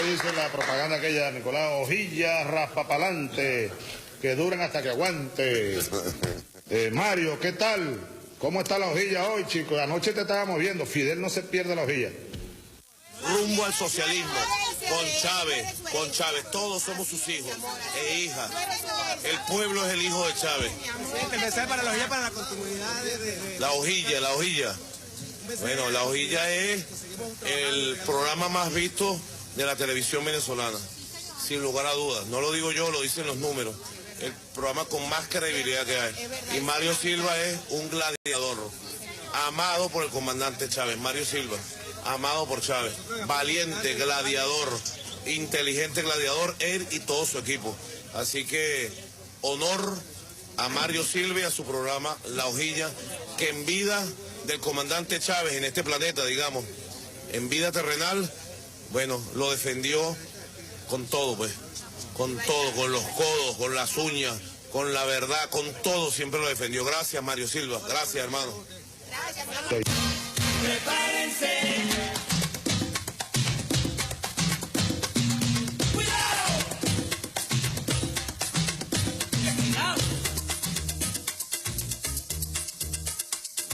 dice la propaganda aquella, Nicolás, hojilla, raspa pa'lante, que duren hasta que aguante. Mario, ¿qué tal? ¿Cómo está la hojilla hoy, chicos? Anoche te estábamos viendo, Fidel no se pierde la hojilla. Rumbo al socialismo, con Chávez, todos somos sus hijos e hijas. El pueblo es el hijo de Chávez. Para la hojilla, para la continuidad de... La hojilla. Bueno, la hojilla es el programa más visto de la televisión venezolana, sin lugar a dudas. No lo digo yo, lo dicen los números. El programa con más credibilidad que hay. Y Mario Silva es un gladiador, amado por el comandante Chávez. Mario Silva, amado por Chávez, valiente, gladiador, inteligente gladiador, él y todo su equipo. Así que honor a Mario Silva y a su programa La Hojilla, que en vida del comandante Chávez en este planeta, digamos, en vida terrenal, bueno, lo defendió con todo, pues, con todo, con los codos, con las uñas, con la verdad, con todo siempre lo defendió. Gracias, Mario Silva, gracias, hermano. Sí. Prepárense.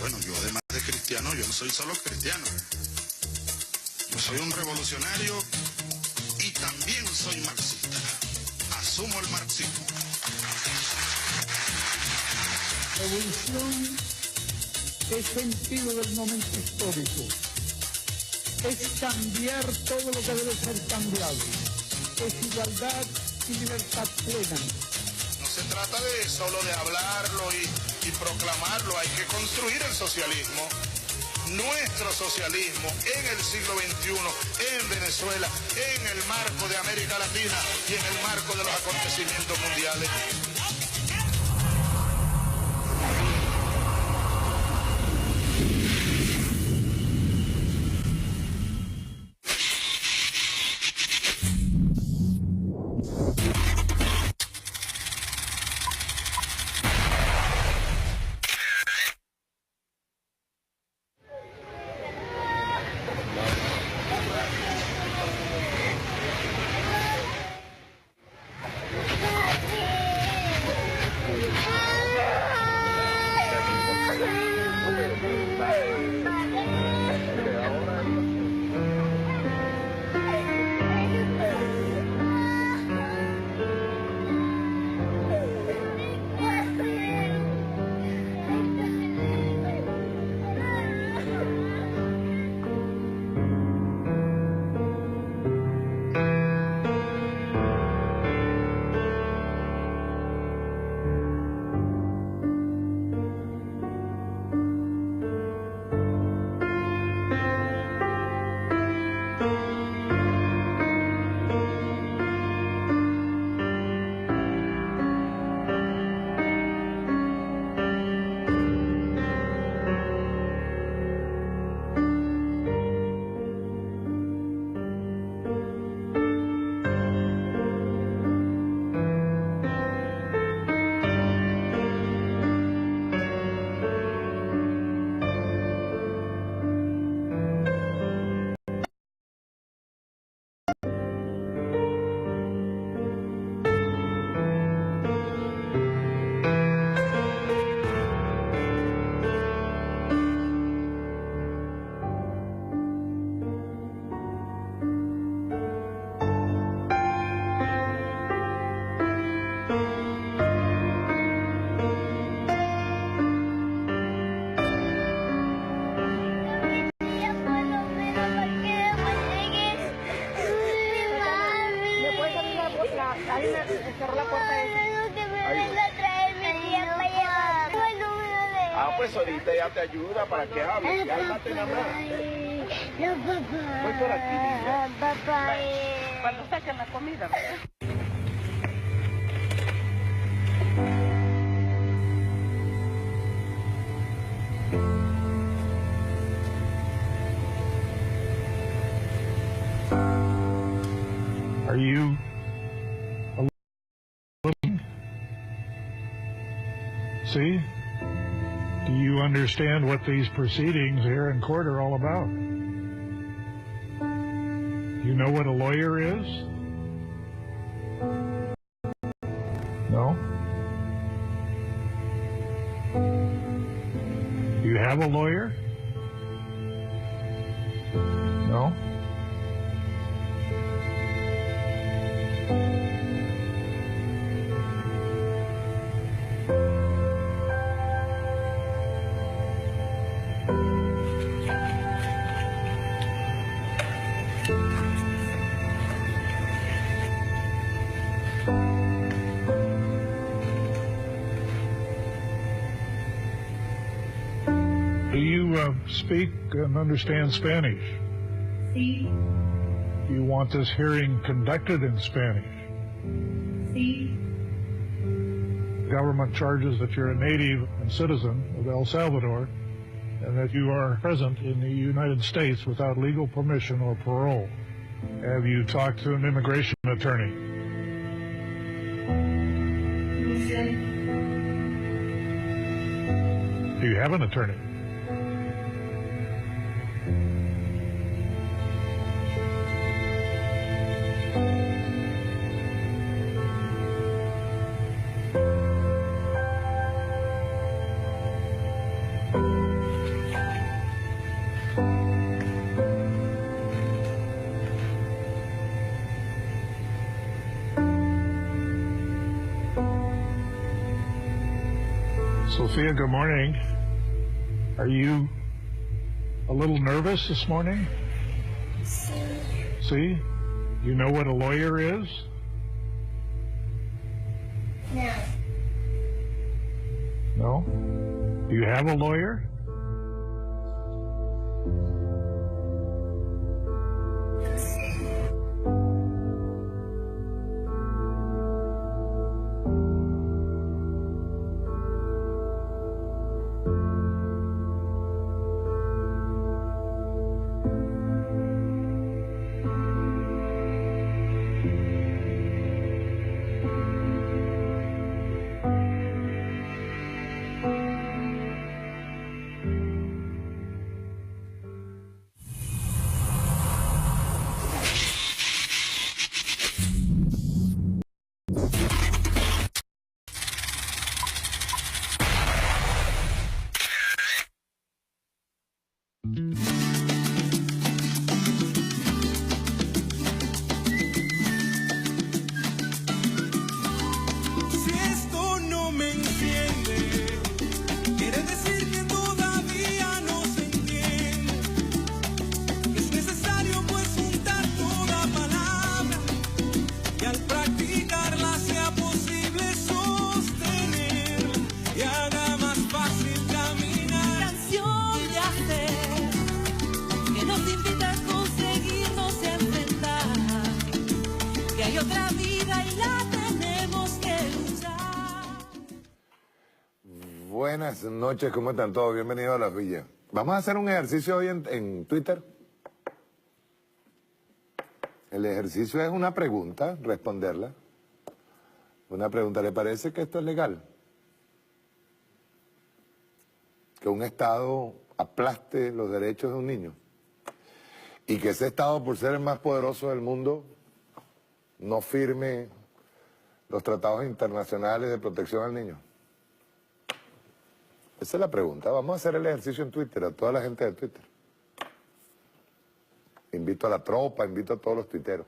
Bueno, yo además de cristiano, yo no soy solo cristiano. Yo soy un revolucionario y también soy marxista. Asumo el marxismo. Revolución es sentido del momento histórico. Es cambiar todo lo que debe ser cambiado. Es igualdad y libertad plena. No se trata de solo de hablarlo y proclamarlo, hay que construir el socialismo, nuestro socialismo en el siglo XXI, en Venezuela, en el marco de América Latina y en el marco de los acontecimientos mundiales. Pues ahorita ya te ayuda para que hables. Cálmate nada más. Voy por aquí, niña. Cuando saquen la comida, ¿verdad? Are you alone? See? Do you understand what these proceedings here in court are all about? You You know what a lawyer is? No? Do you have a lawyer? No? Do you speak and understand Spanish? Sí. Do you want this hearing conducted in Spanish? Sí. Government charges that you're a native and citizen of El Salvador and that you are present in the United States without legal permission or parole. Have you talked to an immigration attorney? No sé. Do you have an attorney? Sophia, good morning. Are you a little nervous this morning? See? You know what a lawyer is? No. No? Do you have a lawyer? Si esto no me enciende, quiere decir que todavía no se entiende. Es necesario pues juntar toda palabra y al practicarla sea posible sostener y haga más fácil caminar. Canción de hacer que nos invita a conseguirnos enfrentar, que hay otra vida y la tenemos que luchar. Buenas noches, ¿cómo están todos? Bienvenidos a La Villa. Vamos a hacer un ejercicio hoy en Twitter. El ejercicio es una pregunta, responderla. Una pregunta, ¿le parece que esto es legal? Que un Estado aplaste los derechos de un niño. Y que ese Estado, por ser el más poderoso del mundo, no firme los tratados internacionales de protección al niño. Esa es la pregunta. Vamos a hacer el ejercicio en Twitter, a toda la gente de Twitter. Invito a la tropa, invito a todos los tuiteros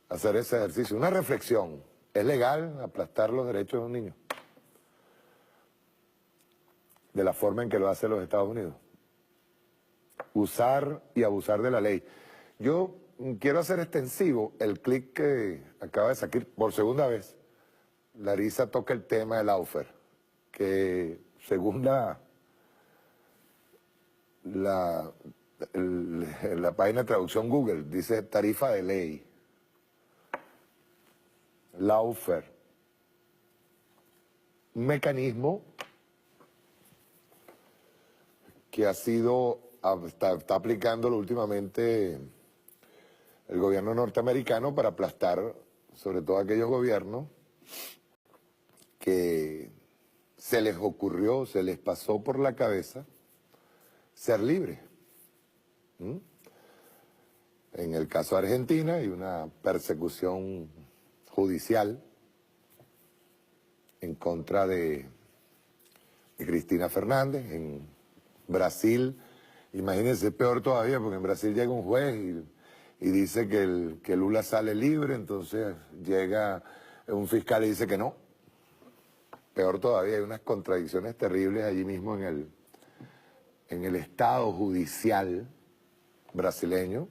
a hacer ese ejercicio. Una reflexión. ¿Es legal aplastar los derechos de un niño? De la forma en que lo hace los Estados Unidos. Usar y abusar de la ley. Yo quiero hacer extensivo el clic que acaba de sacar por segunda vez. Larisa toca el tema del lawfare, que según la página de traducción Google dice tarifa de ley. Lawfare. Un mecanismo que ha sido, está aplicándolo últimamente el gobierno norteamericano para aplastar sobre todo aquellos gobiernos que se les ocurrió, se les pasó por la cabeza ser libres. en el caso de Argentina hay una persecución judicial en contra de Cristina Fernández. En Brasil, imagínense, peor todavía, porque en Brasil llega un juez y dice que Lula sale libre, entonces llega un fiscal y dice que no. Peor todavía, hay unas contradicciones terribles allí mismo en el Estado judicial brasileño.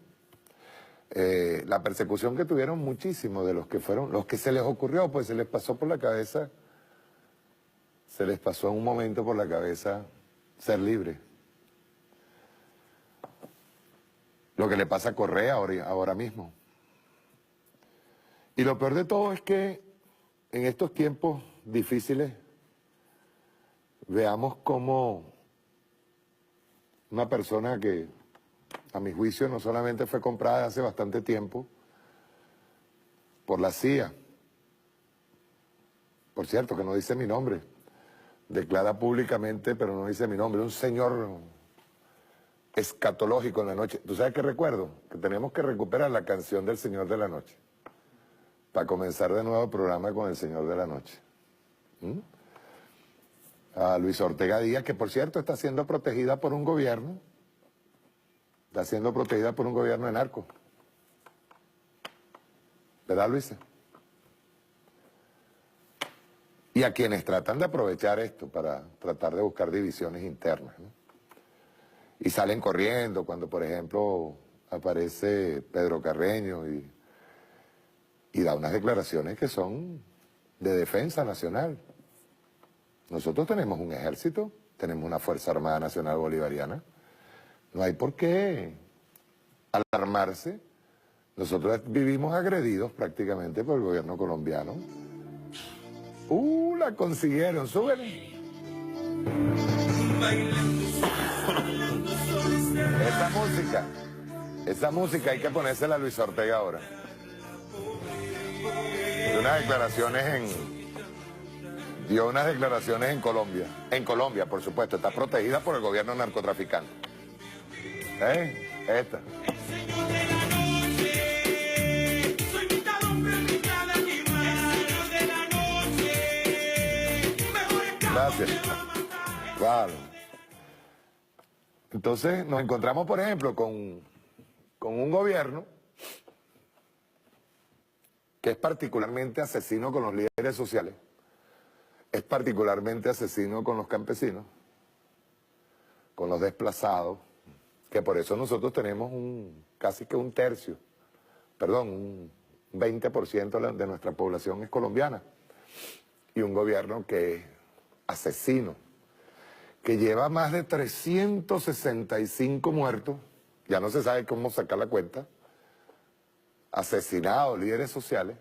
La persecución que tuvieron muchísimos de los que se les ocurrió, pues se les pasó por la cabeza, se les pasó en un momento por la cabeza ser libre. Lo que le pasa a Correa ahora mismo. Y lo peor de todo es que en estos tiempos difíciles veamos cómo una persona que, a mi juicio, no solamente fue comprada hace bastante tiempo por la CIA, por cierto, que no dice mi nombre, declara públicamente, pero no dice mi nombre, un señor escatológico en la noche. ¿Tú sabes qué recuerdo? Que tenemos que recuperar la canción del Señor de la Noche para comenzar de nuevo el programa con el Señor de la Noche. A Luis Ortega Díaz, que por cierto está siendo protegida por un gobierno, está siendo protegida por un gobierno de narcos. ¿Verdad, Luisa? Y a quienes tratan de aprovechar esto para tratar de buscar divisiones internas, ¿no? Y salen corriendo cuando, por ejemplo, aparece Pedro Carreño y da unas declaraciones que son de defensa nacional. Nosotros tenemos un ejército, tenemos una Fuerza Armada Nacional Bolivariana. No hay por qué alarmarse. Nosotros vivimos agredidos prácticamente por el gobierno colombiano. La consiguieron, súbele. Esa música hay que ponérsela a Luis Ortega ahora. Dio unas declaraciones en Colombia. En Colombia, por supuesto, está protegida por el gobierno narcotraficante. Esta. Gracias. Claro. Entonces nos encontramos, por ejemplo, con un gobierno que es particularmente asesino con los líderes sociales, es particularmente asesino con los campesinos, con los desplazados, que por eso nosotros tenemos casi que un 20% de nuestra población es colombiana, y un gobierno que es asesino, que lleva más de 365 muertos, ya no se sabe cómo sacar la cuenta, asesinados, líderes sociales,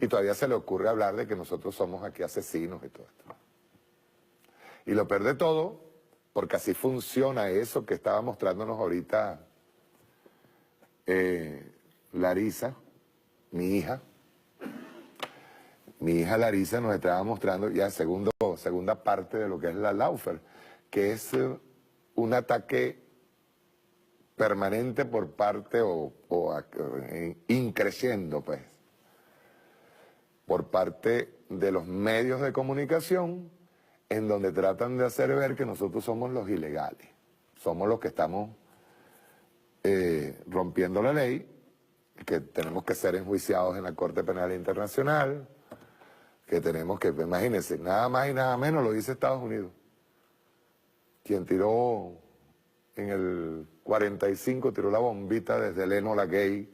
y todavía se le ocurre hablar de que nosotros somos aquí asesinos y todo esto. Y lo peor de todo, porque así funciona eso que estaba mostrándonos ahorita Larisa, mi hija Larisa nos estaba mostrando ya segunda parte de lo que es la Laufer, que es un ataque permanente por parte increciendo, pues, por parte de los medios de comunicación, en donde tratan de hacer ver que nosotros somos los ilegales, somos los que estamos rompiendo la ley, que tenemos que ser enjuiciados en la Corte Penal Internacional, que tenemos que, imagínense, nada más y nada menos lo dice Estados Unidos, quien tiró en el 45, tiró la bombita desde el Enola Gay,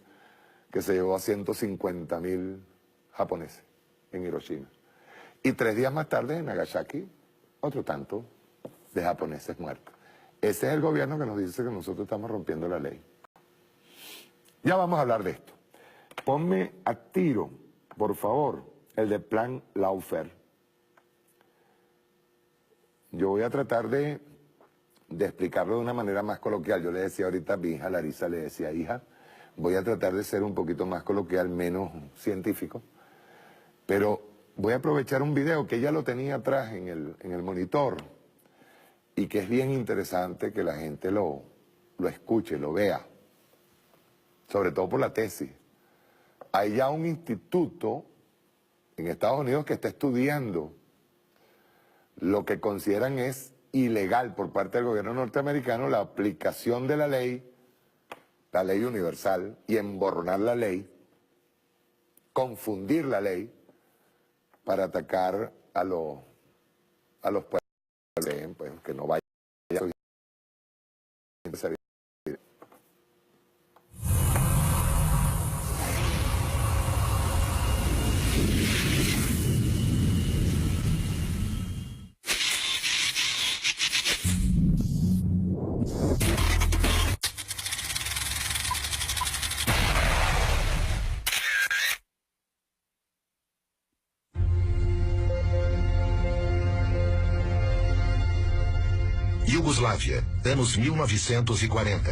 que se llevó a 150.000 japoneses en Hiroshima. Y 3 días más tarde en Nagasaki, otro tanto de japoneses muertos. Ese es el gobierno que nos dice que nosotros estamos rompiendo la ley. Ya vamos a hablar de esto. Ponme a tiro, por favor, el de Plan Laufer. Yo voy a tratar de explicarlo de una manera más coloquial. Yo le decía ahorita a mi hija Larisa, le decía, hija, voy a tratar de ser un poquito más coloquial, menos científico, pero voy a aprovechar un video que ella lo tenía atrás en el monitor y que es bien interesante que la gente lo escuche, lo vea. sobre todo por la tesis. Hay ya un instituto en Estados Unidos que está estudiando lo que consideran es ilegal por parte del gobierno norteamericano, la aplicación de la ley universal, y emborronar la ley, confundir la ley para atacar a los pueblos, pues, que no vayan a... Iugoslávia, anos 1940.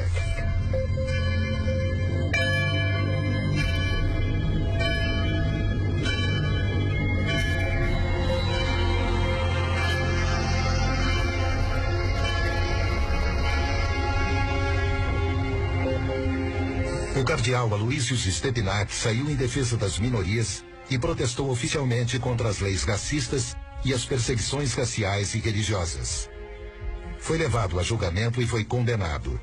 O cardeal Aloysius Stepinac saiu em defesa das minorias e protestou oficialmente contra as leis racistas e as perseguições raciais e religiosas. Foi levado a julgamento e foi condenado.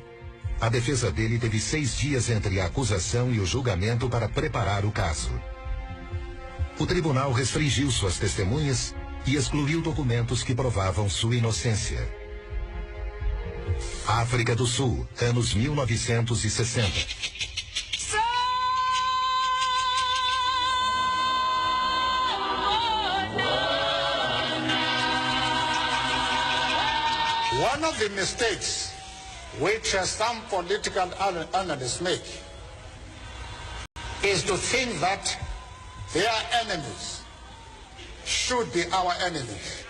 A defesa dele teve 6 dias entre a acusação e o julgamento para preparar o caso. O tribunal restringiu suas testemunhas e excluiu documentos que provavam sua inocência. África do Sul, anos 1960. One of the mistakes which some political analysts make is to think that their enemies should be our enemies.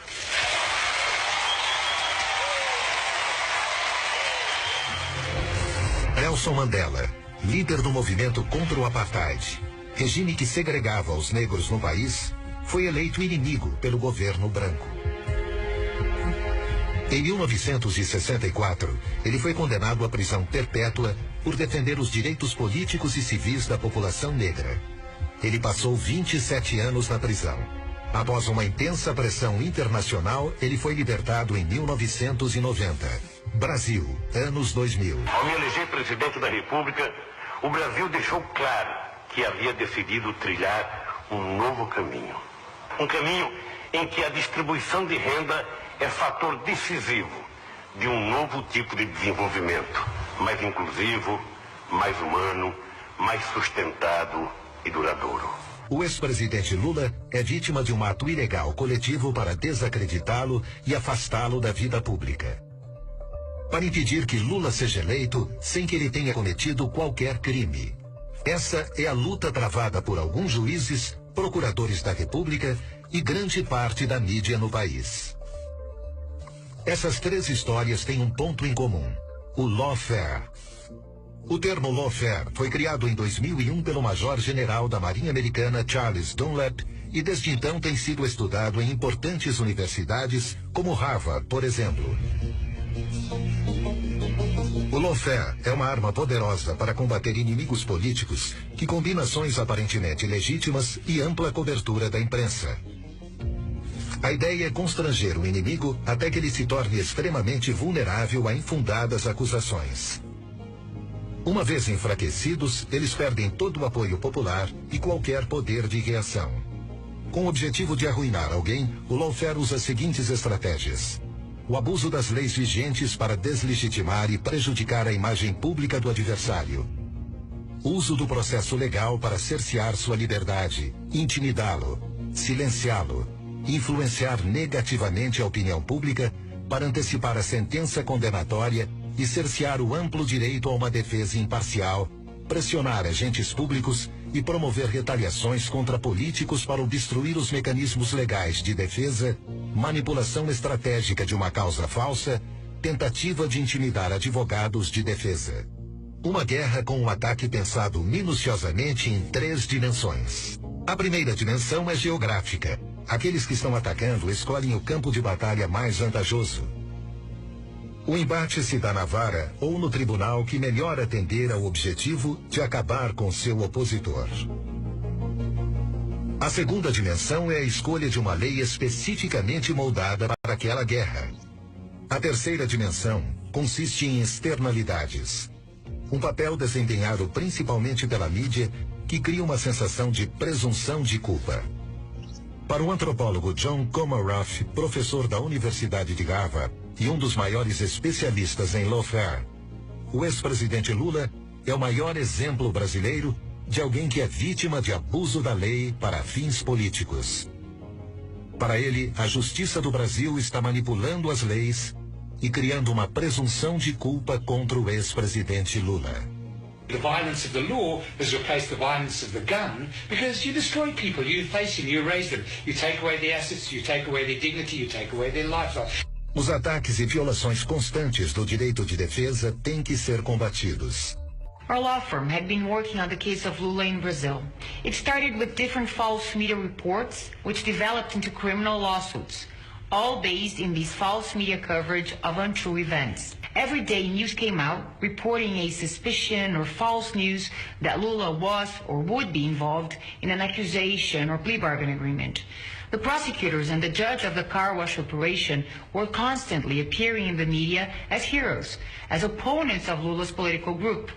Nelson Mandela, líder do movimento contra o apartheid, regime que segregava os negros no país, foi eleito inimigo pelo governo branco. Em 1964, ele foi condenado à prisão perpétua por defender os direitos políticos e civis da população negra. Ele passou 27 anos na prisão. Após uma intensa pressão internacional, ele foi libertado em 1990. Brasil, anos 2000. Ao me eleger presidente da República, o Brasil deixou claro que havia decidido trilhar um novo caminho. Um caminho em que a distribuição de renda é fator decisivo de um novo tipo de desenvolvimento, mais inclusivo, mais humano, mais sustentado e duradouro. O ex-presidente Lula é vítima de um ato ilegal coletivo para desacreditá-lo e afastá-lo da vida pública. Para impedir que Lula seja eleito sem que ele tenha cometido qualquer crime. Essa é a luta travada por alguns juízes, procuradores da República e grande parte da mídia no país. Essas 3 histórias têm um ponto em comum: o lawfare. O termo lawfare foi criado em 2001 pelo major-general da Marinha Americana Charles Dunlap e desde então tem sido estudado em importantes universidades como Harvard, por exemplo. O lawfare é uma arma poderosa para combater inimigos políticos que combina ações aparentemente legítimas e ampla cobertura da imprensa. A ideia é constranger o inimigo até que ele se torne extremamente vulnerável a infundadas acusações. Uma vez enfraquecidos, eles perdem todo o apoio popular e qualquer poder de reação. Com o objetivo de arruinar alguém, o lawfare usa as seguintes estratégias: o abuso das leis vigentes para deslegitimar e prejudicar a imagem pública do adversário. Uso do processo legal para cercear sua liberdade, intimidá-lo, silenciá-lo, influenciar negativamente a opinião pública para antecipar a sentença condenatória e cercear o amplo direito a uma defesa imparcial, pressionar agentes públicos e promover retaliações contra políticos para obstruir os mecanismos legais de defesa, manipulação estratégica de uma causa falsa, tentativa de intimidar advogados de defesa. Uma guerra com um ataque pensado minuciosamente em 3 dimensões. A primeira dimensão é geográfica. Aqueles que estão atacando escolhem o campo de batalha mais vantajoso. O embate se dá na vara ou no tribunal que melhor atender ao objetivo de acabar com seu opositor. A segunda dimensão é a escolha de uma lei especificamente moldada para aquela guerra. A terceira dimensão consiste em externalidades. Um papel desempenhado principalmente pela mídia que cria uma sensação de presunção de culpa. Para o antropólogo John Comaroff, professor da Universidade de Harvard e um dos maiores especialistas em lawfare, o ex-presidente Lula é o maior exemplo brasileiro de alguém que é vítima de abuso da lei para fins políticos. Para ele, a justiça do Brasil está manipulando as leis e criando uma presunção de culpa contra o ex-presidente Lula. The violence of the law has replaced the violence of the gun because you destroy people, you face them, you erase them, you take away their assets, you take away their dignity, you take away their lifestyle. Os ataques e violações constantes do direito de defesa têm que ser combatidos. Our law firm had been working on the case of Lula in Brazil. It started with different false media reports, which developed into criminal lawsuits, all based in this false media coverage of untrue events. Every day news came out reporting a suspicion or false news that Lula was or would be involved in an accusation or plea bargain agreement. The prosecutors and the judge of the car wash operation were constantly appearing in the media as heroes, as opponents of Lula's political group.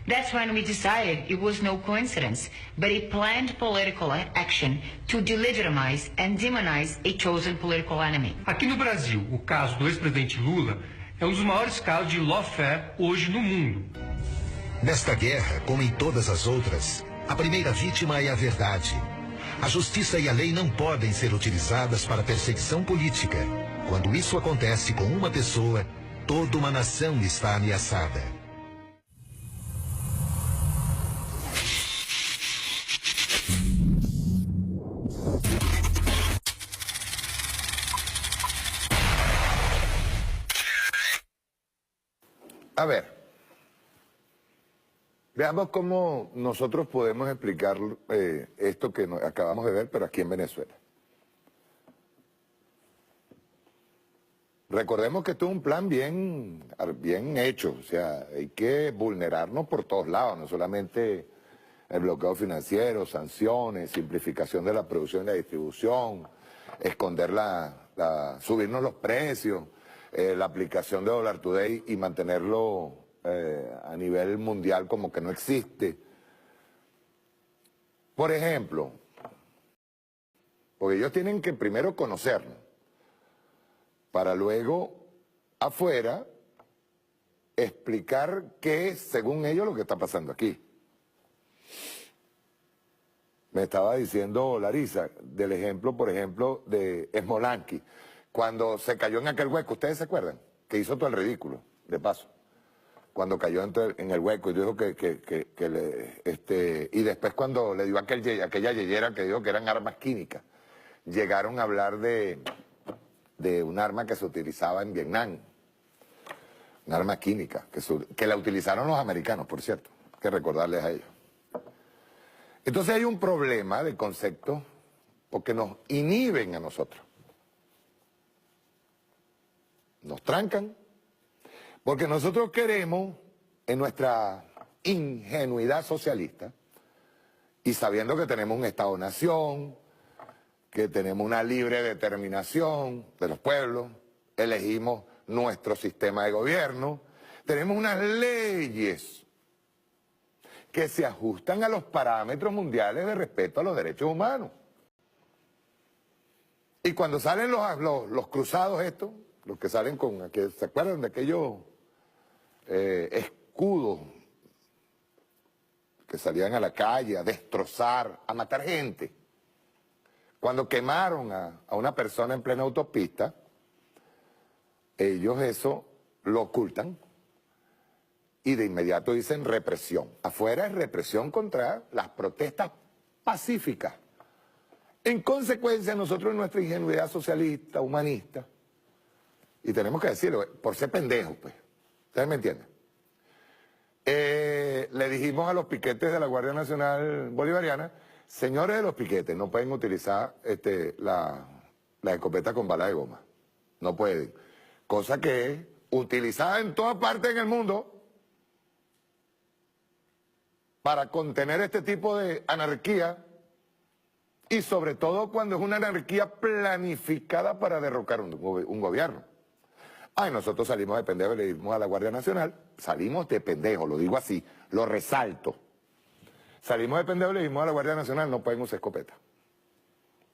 That's when we decided it was no coincidence, but a planned political action to delegitimize and demonize a chosen political enemy. Aqui no Brasil, o caso do ex-presidente Lula é um dos maiores casos de lawfare hoje no mundo. Nesta guerra, como em todas as outras, a primeira vítima é a verdade. A justiça e a lei não podem ser utilizadas para perseguição política. Quando isso acontece com uma pessoa, toda uma nação está ameaçada. A ver, veamos cómo nosotros podemos explicar esto que acabamos de ver, pero aquí en Venezuela. Recordemos que esto es un plan bien hecho, o sea, hay que vulnerarnos por todos lados, no solamente el bloqueo financiero, sanciones, simplificación de la producción y la distribución, esconder subirnos los precios, la aplicación de Dollar Today y mantenerlo a nivel mundial como que no existe. Por ejemplo, porque ellos tienen que primero conocernos, para luego afuera explicar qué es, según ellos, lo que está pasando aquí. Me estaba diciendo Larisa del ejemplo, por ejemplo, de Smolanski. Cuando se cayó en aquel hueco, ¿ustedes se acuerdan? Que hizo todo el ridículo, de paso. Cuando cayó en el hueco y dijo y después cuando le dio aquella yeyera que dijo que eran armas químicas, llegaron a hablar de un arma que se utilizaba en Vietnam. Un arma química, que la utilizaron los americanos, por cierto. Hay que recordarles a ellos. Entonces hay un problema de concepto porque nos inhiben a nosotros. Nos trancan, porque nosotros queremos, en nuestra ingenuidad socialista, y sabiendo que tenemos un Estado-nación, que tenemos una libre determinación de los pueblos, elegimos nuestro sistema de gobierno, tenemos unas leyes que se ajustan a los parámetros mundiales de respeto a los derechos humanos. Y cuando salen los cruzados estos, los que salen ¿se acuerdan de aquellos escudos que salían a la calle a destrozar, a matar gente? Cuando quemaron a una persona en plena autopista, ellos eso lo ocultan y de inmediato dicen represión. Afuera es represión contra las protestas pacíficas. En consecuencia, nosotros en nuestra ingenuidad socialista, humanista, y tenemos que decirlo, por ser pendejos, pues. ¿Ustedes me entienden? Le dijimos a los piquetes de la Guardia Nacional Bolivariana, señores de los piquetes, no pueden utilizar la escopeta con bala de goma. No pueden. Cosa que utilizada en todas partes en el mundo para contener este tipo de anarquía, y sobre todo cuando es una anarquía planificada para derrocar un gobierno. Ay, nosotros salimos de pendejo y le dimos a la Guardia Nacional, salimos de pendejo, lo digo así, lo resalto. Salimos de pendejo y le dimos a la Guardia Nacional, no pueden usar escopeta.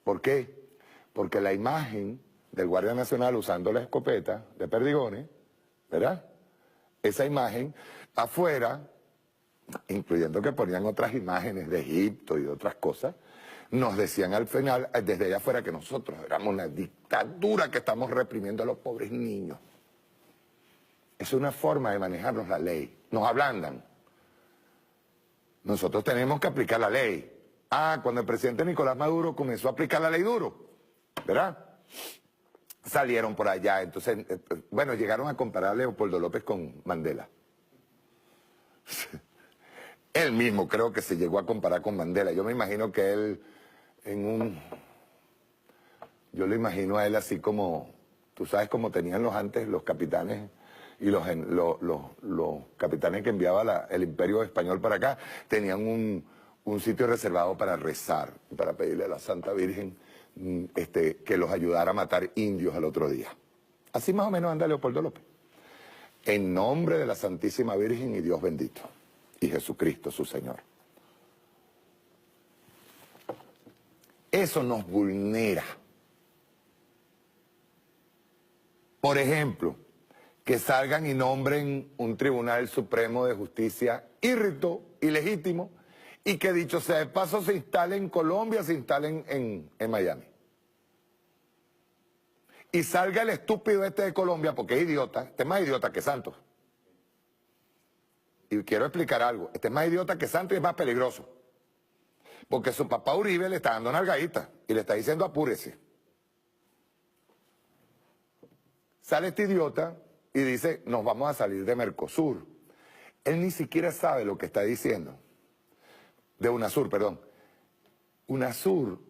¿Por qué? Porque la imagen del Guardia Nacional usando la escopeta de perdigones, ¿verdad? Esa imagen afuera, incluyendo que ponían otras imágenes de Egipto y de otras cosas, nos decían al final, desde allá afuera, que nosotros éramos una dictadura que estamos reprimiendo a los pobres niños. Es una forma de manejarnos la ley. Nos ablandan. Nosotros tenemos que aplicar la ley. Ah, cuando el presidente Nicolás Maduro comenzó a aplicar la ley duro, ¿verdad? Salieron por allá, entonces, bueno, llegaron a comparar a Leopoldo López con Mandela. Él mismo creo que se llegó a comparar con Mandela. Yo me imagino que él yo lo imagino a él así como, tú sabes cómo tenían antes los capitanes y los capitanes que enviaba el Imperio Español para acá, tenían un sitio reservado para rezar, para pedirle a la Santa Virgen que los ayudara a matar indios al otro día. Así más o menos anda Leopoldo López. En nombre de la Santísima Virgen y Dios bendito, y Jesucristo su Señor. Eso nos vulnera. Por ejemplo, que salgan y nombren un Tribunal Supremo de Justicia írrito, ilegítimo, y que dicho sea de paso se instale en Colombia, se instalen en Miami. Y salga el estúpido este de Colombia, porque es idiota, este es más idiota que Santos. Y quiero explicar algo, este es más idiota que Santos y es más peligroso. Porque su papá Uribe le está dando nalgadita y le está diciendo apúrese. Sale este idiota y dice, nos vamos a salir de Mercosur. Él ni siquiera sabe lo que está diciendo. De UNASUR, perdón. UNASUR.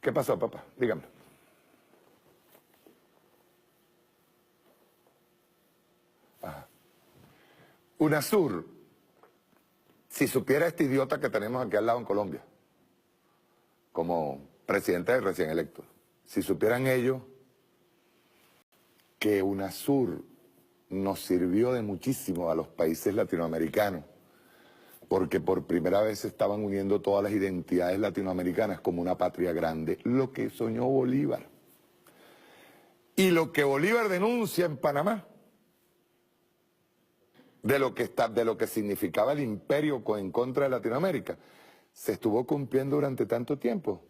¿Qué pasó, papá? Dígame. Ajá. UNASUR, si supiera este idiota que tenemos aquí al lado en Colombia, como presidente del recién electo, si supieran ellos que UNASUR nos sirvió de muchísimo a los países latinoamericanos, porque por primera vez se estaban uniendo todas las identidades latinoamericanas como una patria grande, lo que soñó Bolívar. Y lo que Bolívar denuncia en Panamá, de lo que significaba el imperio en contra de Latinoamérica, se estuvo cumpliendo durante tanto tiempo.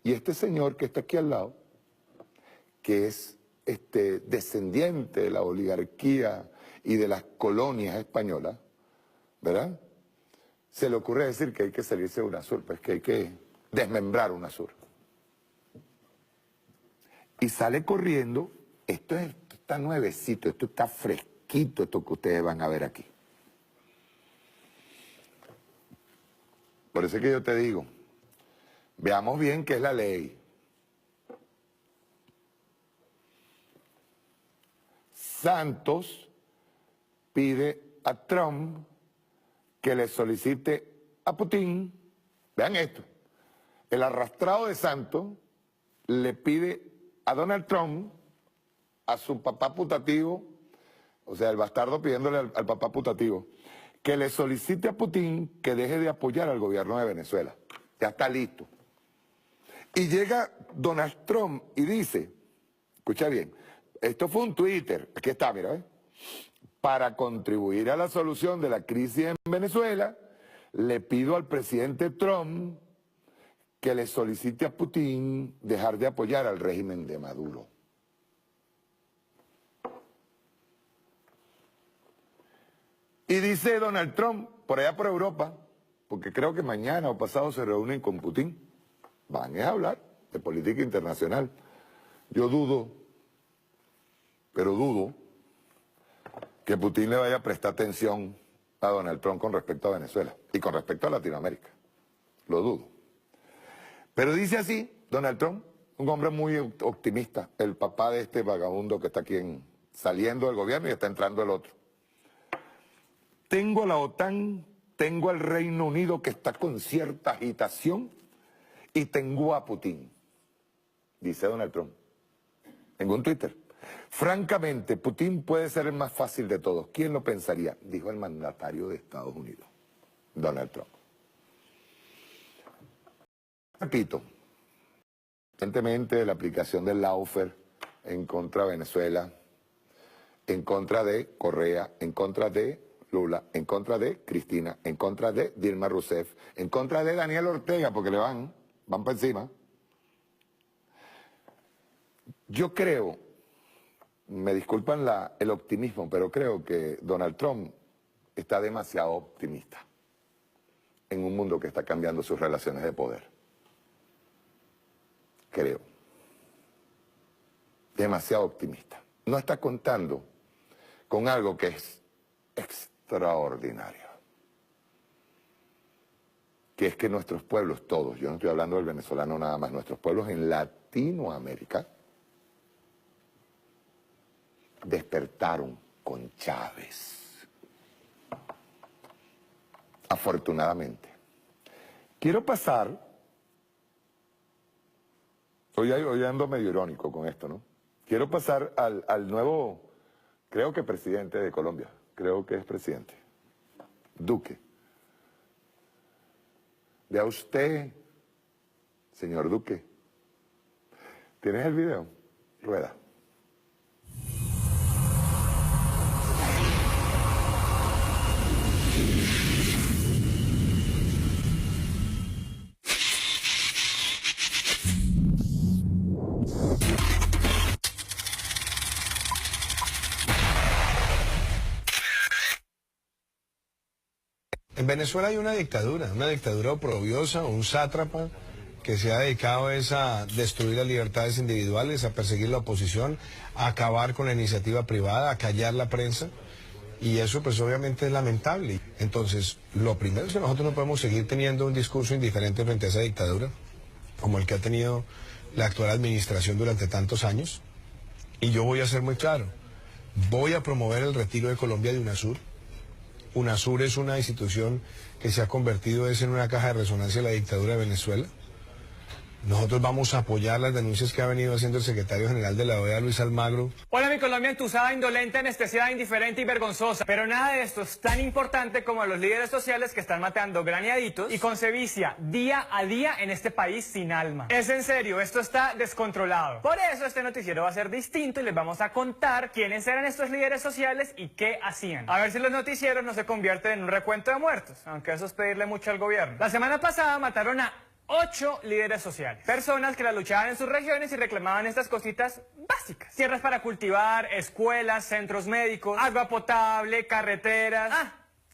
Y este señor que está aquí al lado, que es descendiente de la oligarquía y de las colonias españolas, ¿verdad? Se le ocurre decir que hay que salirse de UNASUR, pues que hay que desmembrar UNASUR. Y sale corriendo, esto está nuevecito, esto está fresquito, esto que ustedes van a ver aquí. Por eso es que yo te digo, veamos bien qué es la ley. Santos pide a Trump que le solicite a Putin, vean esto, el arrastrado de Santos le pide a Donald Trump, a su papá putativo, o sea, el bastardo pidiéndole al papá putativo, que le solicite a Putin que deje de apoyar al gobierno de Venezuela. Ya está listo. Y llega Donald Trump y dice, escucha bien, esto fue un Twitter, aquí está, mira, ¿eh? Para contribuir a la solución de la crisis en Venezuela, le pido al presidente Trump que le solicite a Putin dejar de apoyar al régimen de Maduro. Y dice Donald Trump, por allá por Europa, porque creo que mañana o pasado se reúnen con Putin, van a hablar de política internacional. Yo dudo, pero dudo, que Putin le vaya a prestar atención a Donald Trump con respecto a Venezuela y con respecto a Latinoamérica. Lo dudo. Pero dice así, Donald Trump, un hombre muy optimista, el papá de este vagabundo que está aquí saliendo del gobierno y está entrando el otro. Tengo a la OTAN, tengo al Reino Unido que está con cierta agitación y tengo a Putin, dice Donald Trump en un Twitter. Francamente, Putin puede ser el más fácil de todos. ¿Quién lo pensaría? Dijo el mandatario de Estados Unidos, Donald Trump. Repito, recientemente la aplicación del lawfare en contra de Venezuela, en contra de Correa, en contra de Lula, en contra de Cristina, en contra de Dilma Rousseff, en contra de Daniel Ortega, porque le van para encima. Yo creo, me disculpan el optimismo, pero creo que Donald Trump está demasiado optimista en un mundo que está cambiando sus relaciones de poder. Creo. Demasiado optimista. No está contando con algo que es extraordinario. Que es que nuestros pueblos todos, yo no estoy hablando del venezolano nada más, nuestros pueblos en Latinoamérica despertaron con Chávez. Afortunadamente. Quiero pasar, hoy ando medio irónico con esto, ¿no? Quiero pasar al nuevo, creo que presidente de Colombia, creo que es presidente, Duque. Vea usted, señor Duque, ¿tienes el video? Rueda. En Venezuela hay una dictadura oprobiosa, un sátrapa que se ha dedicado a destruir las libertades individuales, a perseguir la oposición, a acabar con la iniciativa privada, a callar la prensa, y eso pues obviamente es lamentable. Entonces, lo primero es que nosotros no podemos seguir teniendo un discurso indiferente frente a esa dictadura, como el que ha tenido la actual administración durante tantos años, y yo voy a ser muy claro, voy a promover el retiro de Colombia de UNASUR. UNASUR es una institución que se ha convertido en una caja de resonancia de la dictadura de Venezuela. Nosotros vamos a apoyar las denuncias que ha venido haciendo el secretario general de la OEA, Luis Almagro. Hola, mi Colombia entusada, indolente, anestesiada, indiferente y vergonzosa. Pero nada de esto es tan importante como los líderes sociales que están matando graneaditos y con sevicia día a día en este país sin alma. Es en serio, esto está descontrolado. Por eso este noticiero va a ser distinto y les vamos a contar quiénes eran estos líderes sociales y qué hacían. A ver si los noticieros no se convierten en un recuento de muertos, aunque eso es pedirle mucho al gobierno. La semana pasada mataron a 8 líderes sociales, personas que la luchaban en sus regiones y reclamaban estas cositas básicas: tierras para cultivar, escuelas, centros médicos, agua potable, carreteras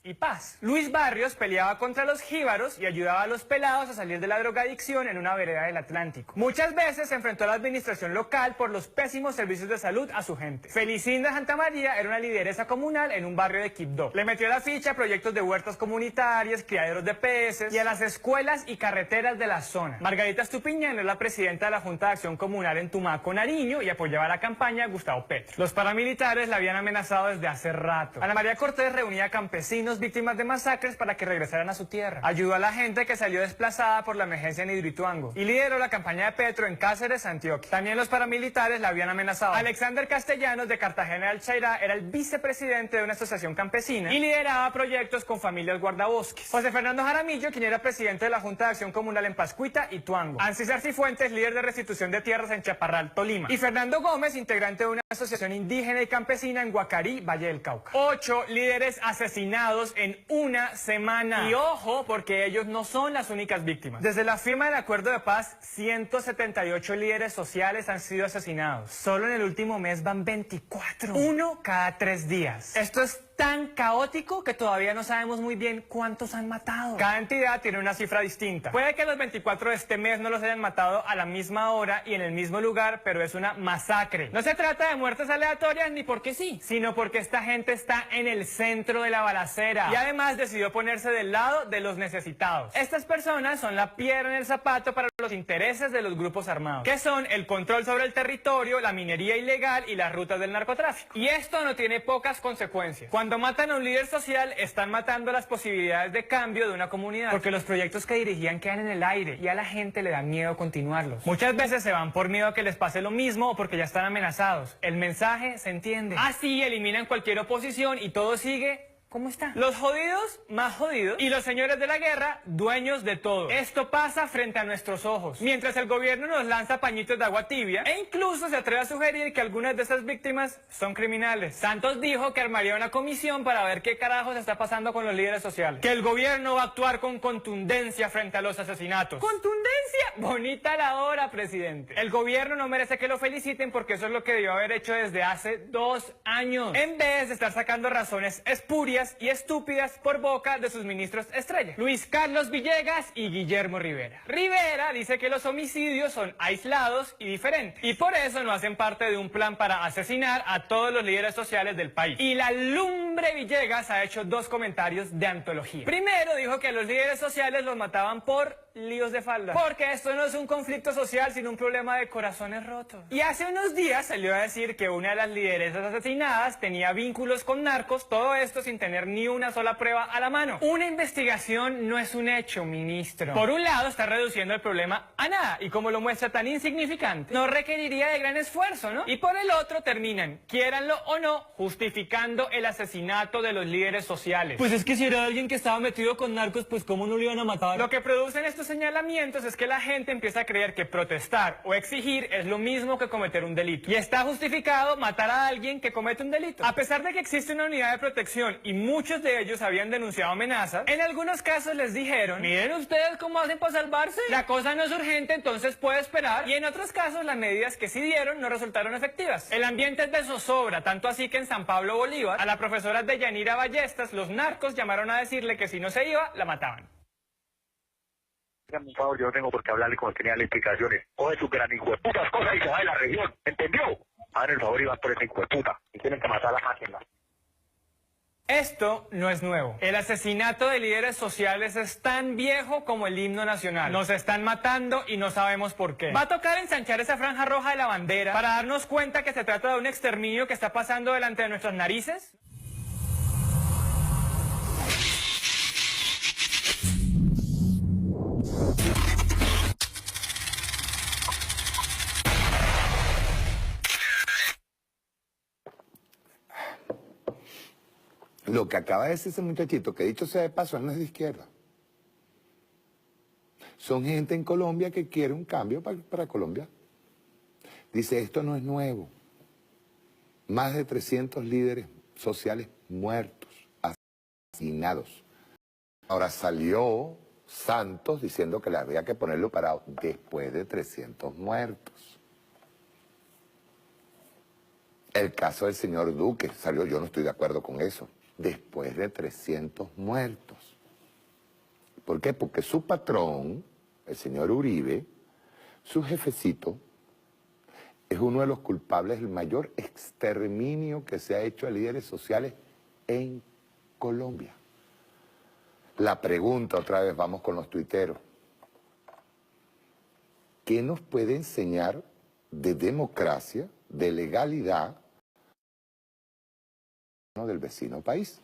y paz. Luis Barrios peleaba contra los jíbaros y ayudaba a los pelados a salir de la drogadicción en una vereda del Atlántico. Muchas veces se enfrentó a la administración local por los pésimos servicios de salud a su gente. Felicinda Santamaría era una lideresa comunal en un barrio de Quibdó. Le metió la ficha a proyectos de huertas comunitarias, criaderos de peces y a las escuelas y carreteras de la zona. Margarita Estupiñán era la presidenta de la Junta de Acción Comunal en Tumaco, Nariño, y apoyaba la campaña de Gustavo Petro. Los paramilitares la habían amenazado desde hace rato. Ana María Cortés reunía campesinos víctimas de masacres para que regresaran a su tierra. Ayudó a la gente que salió desplazada por la emergencia en Hidroituango y lideró la campaña de Petro en Cáceres, Antioquia. También los paramilitares la habían amenazado. Alexander Castellanos, de Cartagena del Chairá, era el vicepresidente de una asociación campesina y lideraba proyectos con familias guardabosques. José Fernando Jaramillo, quien era presidente de la Junta de Acción Comunal en Pascuita y Tuango. Ancísar Cifuentes, líder de restitución de tierras en Chaparral, Tolima. Y Fernando Gómez, integrante de una asociación indígena y campesina en Guacarí, Valle del Cauca. 8 líderes asesinados en una semana. Y ojo, porque ellos no son las únicas víctimas. Desde la firma del acuerdo de paz, 178 líderes sociales han sido asesinados. Solo en el último mes van 24. Uno cada 3 días. Esto es tan caótico que todavía no sabemos muy bien cuántos han matado. Cada entidad tiene una cifra distinta. Puede que los 24 de este mes no los hayan matado a la misma hora y en el mismo lugar, pero es una masacre. No se trata de muertes aleatorias ni porque sí, sino porque esta gente está en el centro de la balacera y además decidió ponerse del lado de los necesitados. Estas personas son la piedra en el zapato para los intereses de los grupos armados, que son el control sobre el territorio, la minería ilegal y las rutas del narcotráfico. Y esto no tiene pocas consecuencias. Cuando matan a un líder social, están matando las posibilidades de cambio de una comunidad, porque los proyectos que dirigían quedan en el aire y a la gente le da miedo continuarlos. Muchas veces se van por miedo a que les pase lo mismo o porque ya están amenazados. El mensaje se entiende. Así eliminan cualquier oposición y todo sigue ¿cómo está? Los jodidos, más jodidos, y los señores de la guerra, dueños de todo. Esto pasa frente a nuestros ojos, mientras el gobierno nos lanza pañitos de agua tibia e incluso se atreve a sugerir que algunas de esas víctimas son criminales. Santos dijo que armaría una comisión para ver qué carajos está pasando con los líderes sociales. Que el gobierno va a actuar con contundencia frente a los asesinatos. ¿Contundencia? Bonita la hora, presidente. El gobierno no merece que lo feliciten porque eso es lo que debió haber hecho desde hace 2 años, en vez de estar sacando razones espurias y estúpidas por boca de sus ministros estrella, Luis Carlos Villegas y Guillermo Rivera. Rivera dice que los homicidios son aislados y diferentes, y por eso no hacen parte de un plan para asesinar a todos los líderes sociales del país. Y la lumbre Villegas ha hecho 2 comentarios de antología. Primero dijo que a los líderes sociales los mataban por líos de falda, porque esto no es un conflicto social sino un problema de corazones rotos. Y hace unos días salió a decir que una de las lideresas asesinadas tenía vínculos con narcos, todo esto sin tener ni una sola prueba a la mano. Una investigación no es un hecho, ministro. Por un lado está reduciendo el problema a nada, y como lo muestra tan insignificante, no requeriría de gran esfuerzo, ¿no? Y por el otro terminan, quiéranlo o no, justificando el asesinato de los líderes sociales. Pues es que si era alguien que estaba metido con narcos, pues ¿cómo no lo iban a matar? Lo que producen estos señalamientos es que la gente empieza a creer que protestar o exigir es lo mismo que cometer un delito. Y está justificado matar a alguien que comete un delito. A pesar de que existe una unidad de protección y muchos de ellos habían denunciado amenazas, en algunos casos les dijeron, miren ustedes cómo hacen para salvarse, la cosa no es urgente, entonces puede esperar, y en otros casos las medidas que sí dieron no resultaron efectivas. El ambiente es de zozobra, tanto así que en San Pablo Bolívar, a la profesora Deyanira Ballestas, los narcos llamaron a decirle que si no se iba, la mataban. Por favor, yo no tengo por qué hablarle como tenía las explicaciones. Coge su gran hijo de putas cosas y se va de la región, ¿entendió? Hagan el favor y van por ese hijo de puta. Y tienen que matar a la máquina. Esto no es nuevo. El asesinato de líderes sociales es tan viejo como el himno nacional. Nos están matando y no sabemos por qué. Va a tocar ensanchar esa franja roja de la bandera para darnos cuenta que se trata de un exterminio que está pasando delante de nuestras narices. Lo que acaba de decir ese muchachito, que dicho sea de paso, no es de izquierda. Son gente en Colombia que quiere un cambio para Colombia. Dice, esto no es nuevo. Más de 300 líderes sociales muertos, asesinados. Ahora salió Santos diciendo que le había que ponerlo parado después de 300 muertos. El caso del señor Duque salió, yo no estoy de acuerdo con eso, después de 300 muertos. ¿Por qué? Porque su patrón, el señor Uribe, su jefecito, es uno de los culpables del mayor exterminio que se ha hecho a líderes sociales en Colombia. La pregunta, otra vez, vamos con los tuiteros. ¿Qué nos puede enseñar de democracia, de legalidad, del vecino país?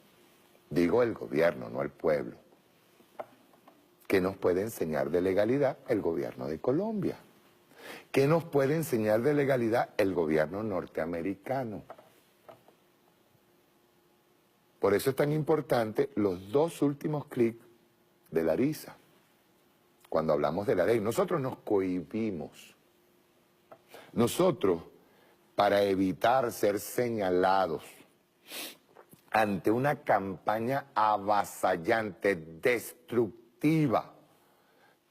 Digo el gobierno, no el pueblo. ¿Qué nos puede enseñar de legalidad el gobierno de Colombia? ¿Qué nos puede enseñar de legalidad el gobierno norteamericano? Por eso es tan importante los 2 últimos clics de Larissa. Cuando hablamos de la ley, nosotros nos cohibimos. Nosotros, para evitar ser señalados ante una campaña avasallante, destructiva,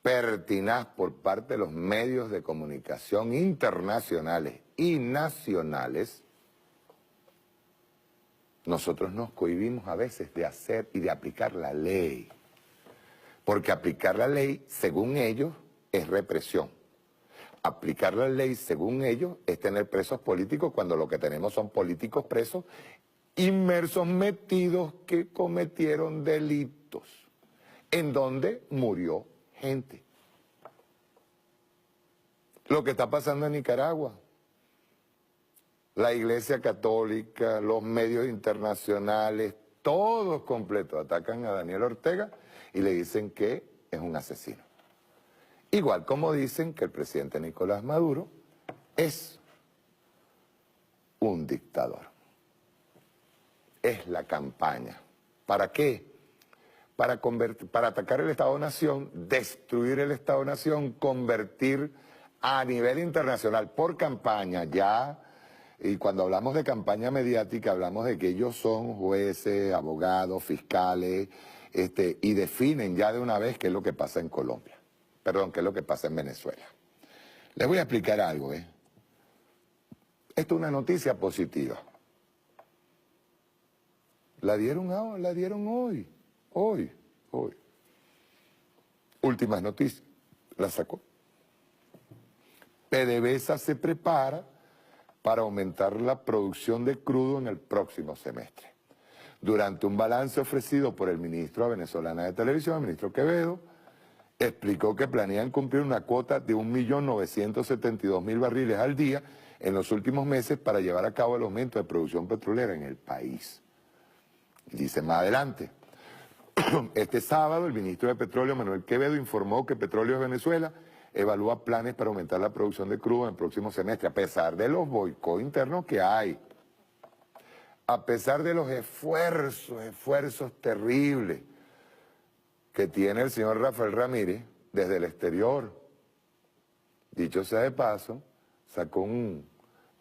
pertinaz por parte de los medios de comunicación internacionales y nacionales, nosotros nos cohibimos a veces de hacer y de aplicar la ley. Porque aplicar la ley, según ellos, es represión. Aplicar la ley, según ellos, es tener presos políticos cuando lo que tenemos son políticos presos inmersos, metidos, que cometieron delitos, en donde murió gente. Lo que está pasando en Nicaragua. La Iglesia Católica, los medios internacionales, todos completos atacan a Daniel Ortega y le dicen que es un asesino. Igual como dicen que el presidente Nicolás Maduro es un dictador. Es la campaña. ¿Para qué? Para atacar el Estado-Nación, destruir el Estado-Nación, convertir a nivel internacional por campaña ya. Y cuando hablamos de campaña mediática, hablamos de que ellos son jueces, abogados, fiscales, y definen ya de una vez qué es lo que pasa en Colombia. Perdón, qué es lo que pasa en Venezuela. Les voy a explicar algo, Esto es una noticia positiva. La dieron hoy. Últimas noticias, la sacó. PDVSA se prepara para aumentar la producción de crudo en el próximo semestre. Durante un balance ofrecido por el ministro venezolano de Televisión, el ministro Quevedo, explicó que planean cumplir una cuota de 1.972.000 barriles al día en los últimos meses para llevar a cabo el aumento de producción petrolera en el país. Dice más adelante, este sábado el ministro de Petróleo, Manuel Quevedo, informó que Petróleos Venezuela evalúa planes para aumentar la producción de crudo en el próximo semestre, a pesar de los boicots internos que hay, a pesar de los esfuerzos terribles que tiene el señor Rafael Ramírez desde el exterior. Dicho sea de paso,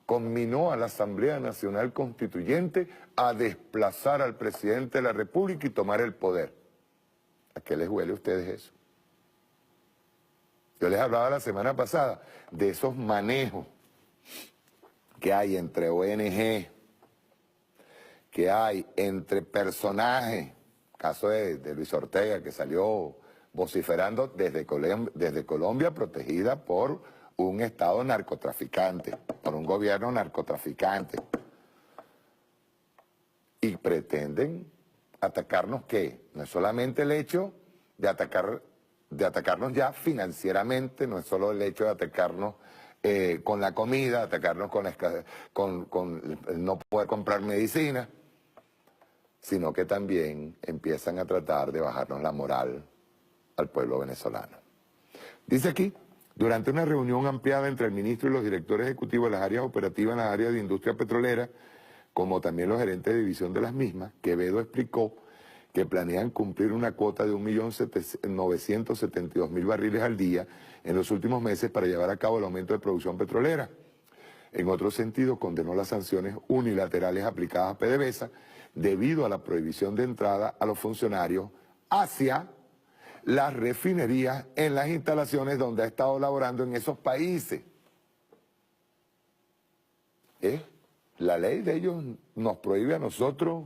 conminó a la Asamblea Nacional Constituyente a desplazar al presidente de la República y tomar el poder. ¿A qué les huele a ustedes eso? Yo les hablaba la semana pasada de esos manejos que hay entre ONG, que hay entre personajes, caso de Luis Ortega, que salió vociferando desde Colombia, protegida por un Estado narcotraficante, por un gobierno narcotraficante. Y pretenden atacarnos, ¿qué? No es solamente el hecho de atacarnos ya financieramente, no es solo el hecho de atacarnos con la comida, atacarnos con no poder comprar medicina, sino que también empiezan a tratar de bajarnos la moral al pueblo venezolano. Dice aquí, durante una reunión ampliada entre el ministro y los directores ejecutivos de las áreas operativas en las áreas de industria petrolera, como también los gerentes de división de las mismas, Quevedo explicó que planean cumplir una cuota de 1.972.000 barriles al día en los últimos meses para llevar a cabo el aumento de producción petrolera. En otro sentido, condenó las sanciones unilaterales aplicadas a PDVSA debido a la prohibición de entrada a los funcionarios hacia las refinerías en las instalaciones donde ha estado laborando en esos países. La ley de ellos nos prohíbe a nosotros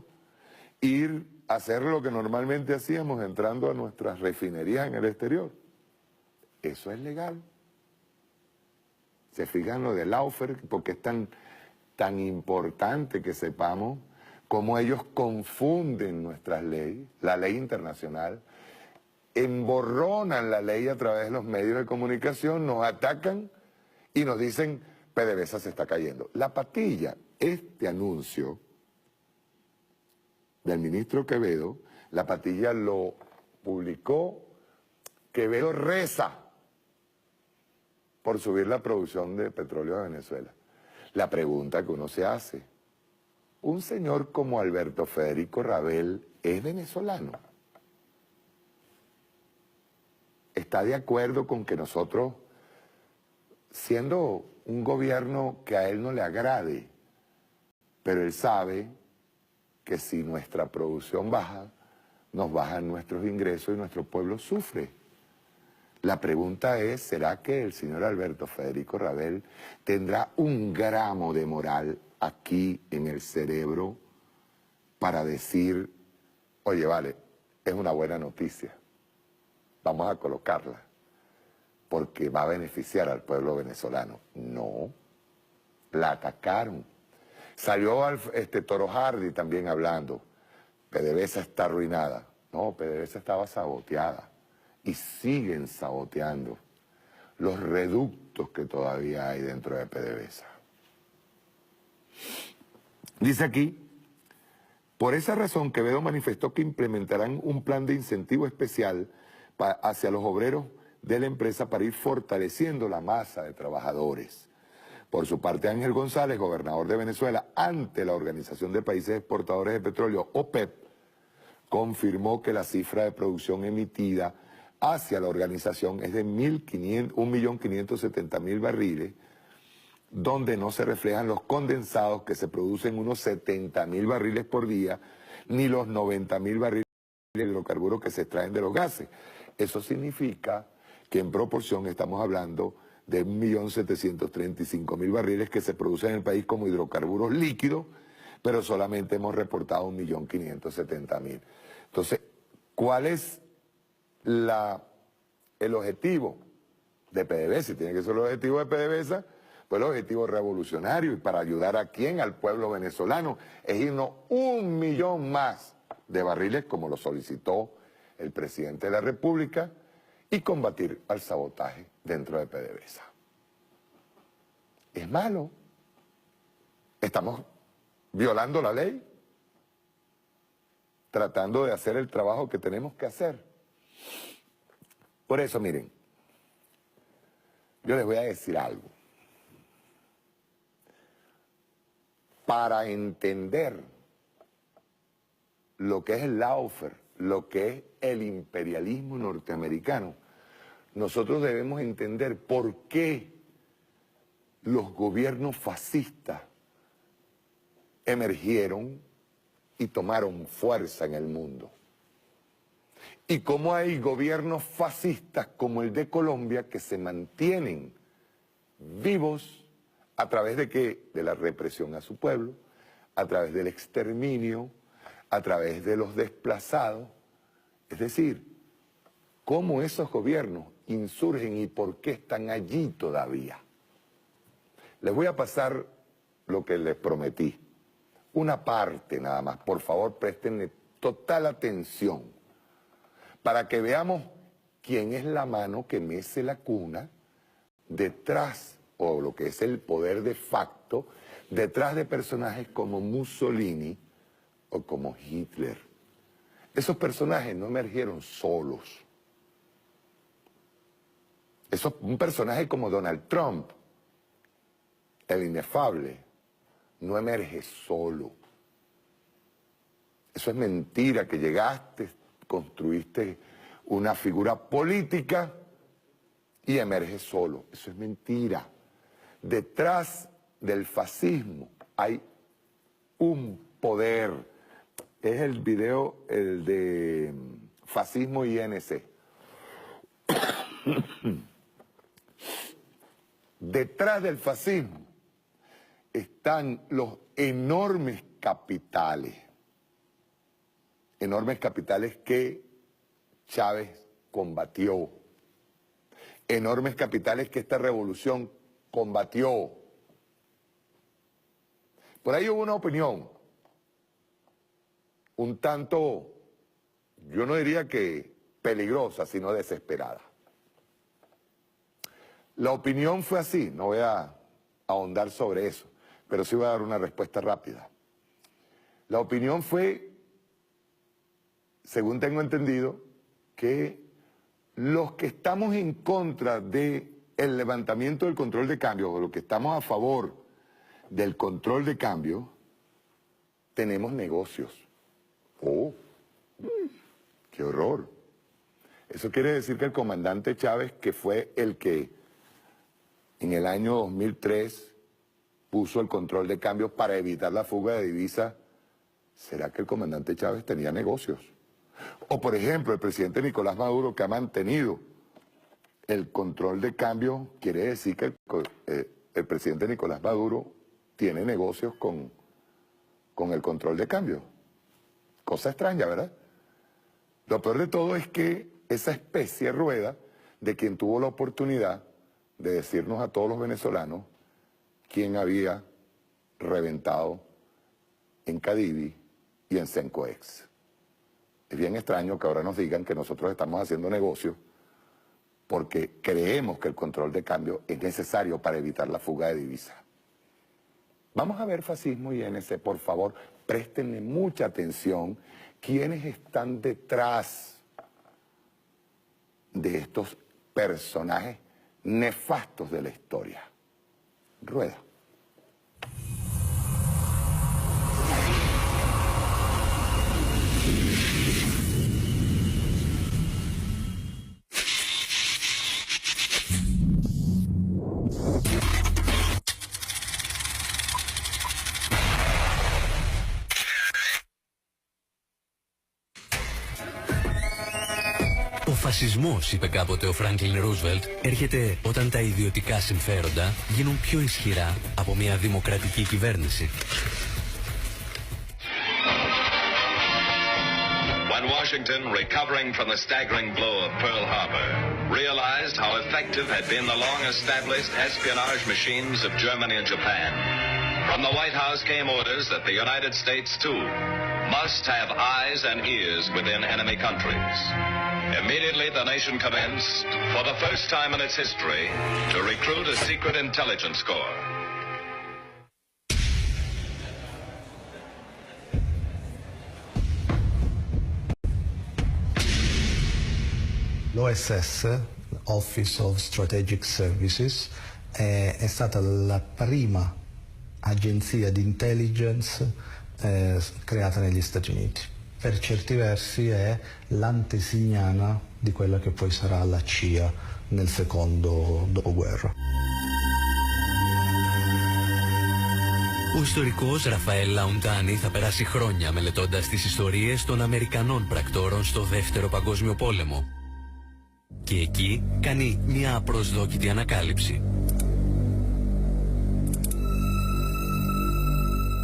ir a hacer lo que normalmente hacíamos entrando a nuestras refinerías en el exterior. Eso es legal. Se fijan lo del Laufer, porque es tan importante que sepamos cómo ellos confunden nuestras leyes, la ley internacional, emborronan la ley a través de los medios de comunicación, nos atacan y nos dicen PDVSA se está cayendo. La patilla, este anuncio del ministro Quevedo, la patilla lo publicó, Quevedo reza por subir la producción de petróleo de Venezuela. La pregunta que uno se hace, ¿un señor como Alberto Federico Rabel es venezolano? ¿Está de acuerdo con que nosotros, siendo un gobierno que a él no le agrade, pero él sabe que si nuestra producción baja, nos bajan nuestros ingresos y nuestro pueblo sufre? La pregunta es, ¿será que el señor Alberto Federico Rabel tendrá un gramo de moral aquí en el cerebro para decir, oye, vale, es una buena noticia, vamos a colocarla, porque va a beneficiar al pueblo venezolano. No, la atacaron. Salió Toro Hardy también hablando, PDVSA está arruinada. No, PDVSA estaba saboteada y siguen saboteando los reductos que todavía hay dentro de PDVSA. Dice aquí, por esa razón Quevedo manifestó que implementarán un plan de incentivo especial hacia los obreros de la empresa para ir fortaleciendo la masa de trabajadores. Por su parte, Ángel González, gobernador de Venezuela, ante la Organización de Países Exportadores de Petróleo, OPEP, confirmó que la cifra de producción emitida hacia la organización es de 1.570.000 barriles, donde no se reflejan los condensados que se producen unos 70.000 barriles por día, ni los 90.000 barriles de hidrocarburos que se extraen de los gases. Eso significa que en proporción estamos hablando de 1.735.000 barriles que se producen en el país como hidrocarburos líquidos, pero solamente hemos reportado 1.570.000. Entonces, ¿cuál es el objetivo de PDVSA? Tiene que ser el objetivo de PDVSA, pues el objetivo revolucionario, y para ayudar a quién, al pueblo venezolano, es irnos 1 millón más de barriles, como lo solicitó el presidente de la República, y combatir al sabotaje dentro de PDVSA. Es malo. Estamos violando la ley, tratando de hacer el trabajo que tenemos que hacer. Por eso, miren, yo les voy a decir algo. Para entender lo que es el lawfare, lo que es el imperialismo norteamericano, nosotros debemos entender por qué los gobiernos fascistas emergieron y tomaron fuerza en el mundo. Y cómo hay gobiernos fascistas como el de Colombia que se mantienen vivos a través de ¿qué? De la represión a su pueblo, a través del exterminio, a través de los desplazados. Es decir, cómo esos gobiernos insurgen y por qué están allí todavía. Les voy a pasar lo que les prometí. Una parte nada más, por favor, préstenle total atención para que veamos quién es la mano que mece la cuna detrás, o lo que es el poder de facto, detrás de personajes como Mussolini o como Hitler. Esos personajes no emergieron solos. Un personaje como Donald Trump, el inefable, no emerge solo. Eso es mentira, que llegaste, construiste una figura política y emerge solo. Eso es mentira. Detrás del fascismo hay un poder. Es el video, el de fascismo INC. Detrás del fascismo están los enormes capitales que Chávez combatió, enormes capitales que esta revolución combatió. Por ahí hubo una opinión un tanto, yo no diría que peligrosa, sino desesperada. La opinión fue así, no voy a ahondar sobre eso, pero sí voy a dar una respuesta rápida. La opinión fue, según tengo entendido, que los que estamos en contra del levantamiento del control de cambio, o los que estamos a favor del control de cambio, tenemos negocios. ¡Oh! ¡Qué horror! Eso quiere decir que el comandante Chávez, que fue el que en el año 2003 puso el control de cambio para evitar la fuga de divisas, ¿será que el comandante Chávez tenía negocios? O, por ejemplo, el presidente Nicolás Maduro, que ha mantenido el control de cambio, quiere decir que el presidente Nicolás Maduro tiene negocios con el control de cambio. Cosa extraña, ¿verdad? Lo peor de todo es que esa especie Rueda, de quien tuvo la oportunidad de decirnos a todos los venezolanos quién había reventado en Cadivi y en Sencoex. Es bien extraño que ahora nos digan que nosotros estamos haciendo negocio porque creemos que el control de cambio es necesario para evitar la fuga de divisas. Vamos a ver fascismo y INC, por favor, préstenle mucha atención quiénes están detrás de estos personajes nefastos de la historia. Rueda. Ο φασισμός, είπε κάποτε ο Φράνκλιν Ρούσβελτ, έρχεται όταν τα ιδιωτικά συμφέροντα γίνουν πιο ισχυρά από μια δημοκρατική κυβέρνηση. When Washington, recovering from the staggering blow of Pearl Harbor, realized how effective had been the long-established espionage machines of Germany and Japan, from the White House came orders that the United States, too, must have eyes and ears within enemy countries. Immediately, the nation commenced, for the first time in its history, to recruit a secret intelligence corps. L'OSS, Office of Strategic Services, è stata la prima agenzia di intelligence creata negli Stati Uniti. Per certi versi è l'antesignana di quella che poi sarà la CIA nel secondo dopoguerra. Ο ιστορικός Ραφαέλ Λαουντάνι θα περάσει χρόνια μελετώντας τις ιστορίες των Αμερικανών πρακτόρων στο Δεύτερο Παγκόσμιο Πόλεμο. Και εκεί κάνει μια απροσδόκητη ανακάλυψη.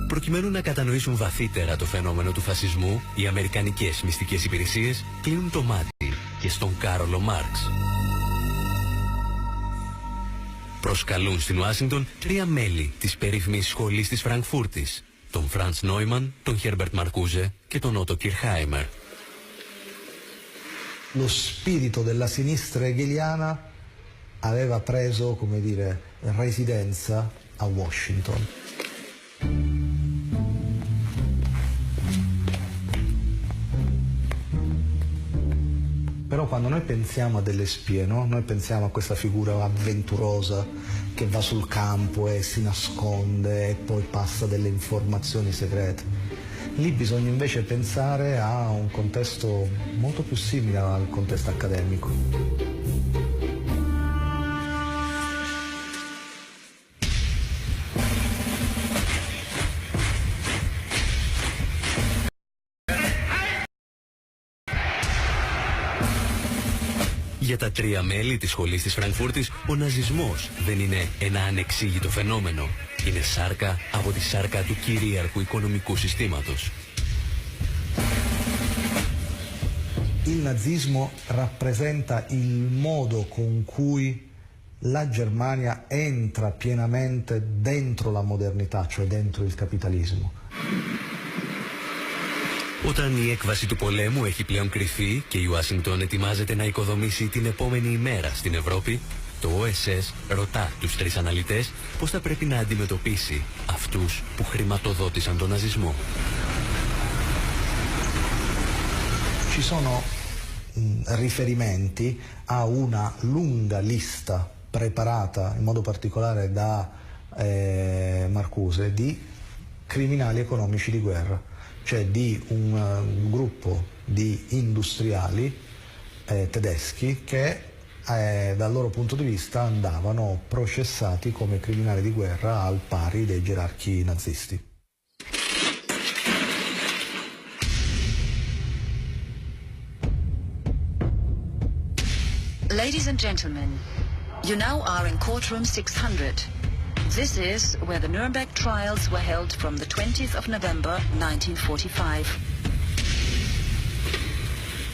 Προκειμένου να κατανοήσουν βαθύτερα το φαινόμενο του φασισμού, οι αμερικανικές μυστικές υπηρεσίες κλείνουν το μάτι και στον Κάρολο Μάρξ. Προσκαλούν στην Ουάσιγκτον 3 μέλη της περίφημης σχολής της Φραγκφούρτης, τον Φραντς Νόιμαν, τον Χέρμπερτ Μαρκούζε και τον Ότο Κιρχάιμερ. Lo spirito della sinistra hegeliana aveva preso, come dire, residenza a Washington. Però quando noi pensiamo a delle spie, no? Noi pensiamo a questa figura avventurosa che va sul campo e si nasconde e poi passa delle informazioni segrete. Lì bisogna invece pensare a un contesto molto più simile al contesto accademico. Για τα 3 μέλη της σχολής της Φραγκφούρτης, ο ναζισμός δεν είναι ένα ανεξήγητο φαινόμενο. Είναι σάρκα από τη σάρκα του κυρίαρχου οικονομικού συστήματος. Il nazismo rappresenta il modo con cui la Germania entra pienamente dentro la modernità, cioè dentro il capitalismo. Όταν η έκβαση του πολέμου έχει πλέον κρυφεί και η Ουάσιγκτον ετοιμάζεται να οικοδομήσει την επόμενη ημέρα στην Ευρώπη, το OSS ρωτά τους 3 αναλυτές πώς θα πρέπει να αντιμετωπίσει αυτούς που χρηματοδότησαν τον ναζισμό. Ci sono riferimenti a una lunga lista preparata in modo particolare da Marcuse di criminali economici di guerra, cioè di un gruppo di industriali tedeschi che dal loro punto di vista andavano processati come criminali di guerra al pari dei gerarchi nazisti. Ladies and gentlemen, you now are in courtroom 600. This is where the Nuremberg trials were held from the 20th of November 1945.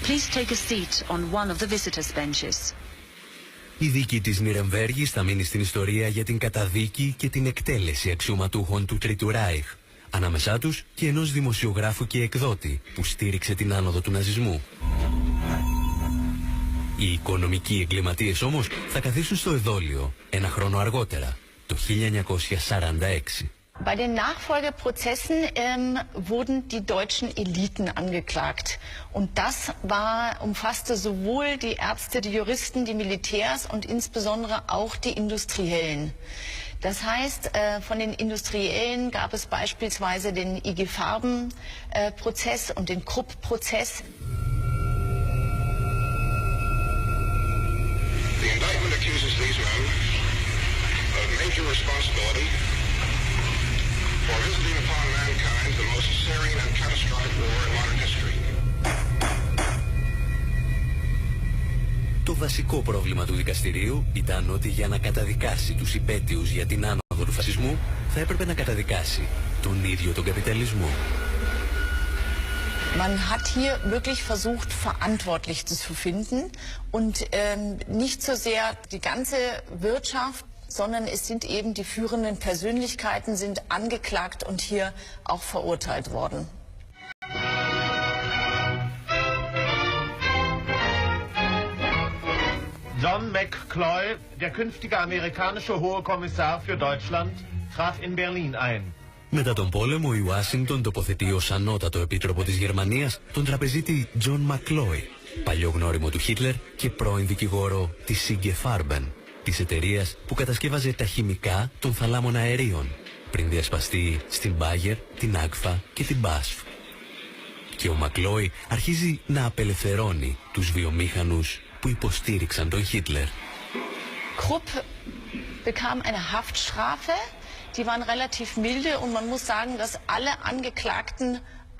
Please take a seat on one of the visitors' benches. Η δίκη της Νιρεμβέργης θα μείνει στην ιστορία για την καταδίκη και την εκτέλεση αξιωματούχων του Τρίτου Ράιχ, ανάμεσά τους και ενός δημοσιογράφου και εκδότη που στήριξε την άνοδο του ναζισμού. Οι οικονομικοί εγκληματίες όμως θα καθίσουν στο εδόλιο ένα χρόνο αργότερα, το 1946. Bei den Nachfolgeprozessen wurden die deutschen Eliten angeklagt. Und das umfasste sowohl die Ärzte, die Juristen, die Militärs und insbesondere auch die Industriellen. Das heißt, von den Industriellen gab es beispielsweise den IG Farben-Prozess und den Krupp-Prozess. The indictment accuses these men of major responsibility for visiting upon mankind the most searing and catastrophic war in modern history. Το βασικό πρόβλημα του δικαστηρίου ήταν ότι για να καταδικάσει τους υπέτειους για την άνοδο του φασισμού θα έπρεπε να καταδικάσει τον ίδιο τον καπιταλισμό. Man hat hier wirklich versucht, verantwortlich zu finden und nicht so sehr die ganze Wirtschaft, sondern es sind eben die führenden Persönlichkeiten sind angeklagt und hier auch verurteilt worden. John McCloy, der künftige amerikanische Hohe Kommissar für Deutschland, traf in Berlin ein. Μετά τον πόλεμο, η Ουάσιγκτον τοποθετεί ως ανώτατο επίτροπο της Γερμανίας τον τραπεζίτη Τζον Μακλόι, παλιό γνώριμο του Χίτλερ και πρώην δικηγόρο της IG Farben, της εταιρείας που κατασκεύαζε τα χημικά των θαλάμων αερίων, πριν διασπαστεί στην Bayer, την Agfa και την BASF. Και ο Μακλόι αρχίζει να απελευθερώνει τους βιομήχανους που υποστήριξαν τον Χίτλερ. Krupp bekam eine Haftstrafe, die waren relativ milde und man muss sagen, dass alle Angeklagten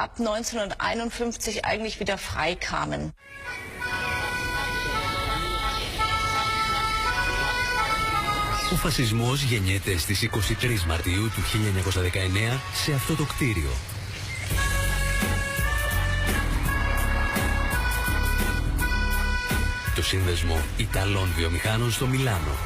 ab 1951 eigentlich wieder freikamen. Ο φασισμός γεννιέται στις 23 Μαρτίου του 1919 σε αυτό το κτίριο. Το σύνδεσμο Ιταλών βιομηχάνων στο Μιλάνο.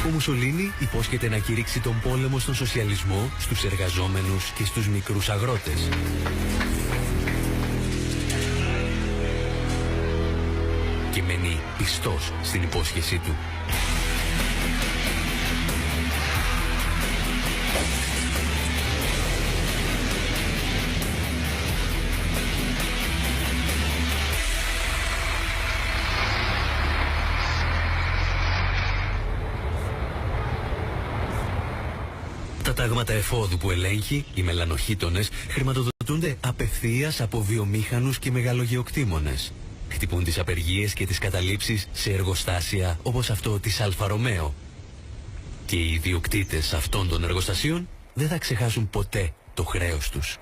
Ο Μουσολίνι υπόσχεται να κηρύξει τον πόλεμο στον σοσιαλισμό, στους εργαζόμενους και στους μικρούς αγρότες. Και μένει πιστός στην υπόσχεσή του. Τα τάγματα εφόδου που ελέγχει, οι μελανοχύτωνες, χρηματοδοτούνται απευθείας από βιομήχανους και μεγαλογεωκτήμονες. Χτυπούν τις απεργίες και τις καταλήψεις σε εργοστάσια όπως αυτό της Αλφα Ρωμαίο. Και οι ιδιοκτήτες αυτών των εργοστασίων δεν θα ξεχάσουν ποτέ το χρέος τους.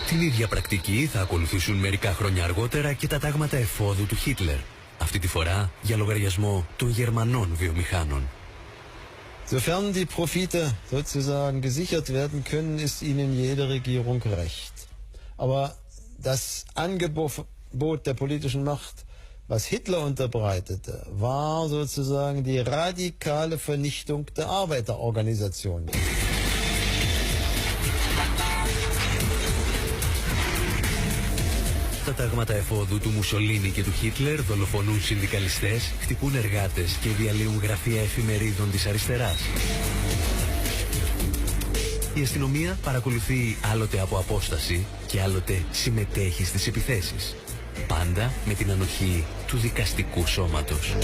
Την ίδια πρακτική θα ακολουθήσουν μερικά χρόνια αργότερα και τα τάγματα εφόδου του Χίτλερ. Αυτή τη φορά για λογαριασμό των Γερμανών βιομηχάνων. Sofern die Profite sozusagen gesichert werden können, ist ihnen jede Regierung recht. Aber das Angebot der politischen Macht, was Hitler unterbreitete, war sozusagen die radikale Vernichtung der Arbeiterorganisationen. Τα τάγματα εφόδου του Μουσολίνι και του Χίτλερ δολοφονούν συνδικαλιστές, χτυπούν εργάτες και διαλύουν γραφεία εφημερίδων της αριστεράς. Η αστυνομία παρακολουθεί άλλοτε από απόσταση και άλλοτε συμμετέχει στις επιθέσεις. Πάντα με την ανοχή του δικαστικού σώματος.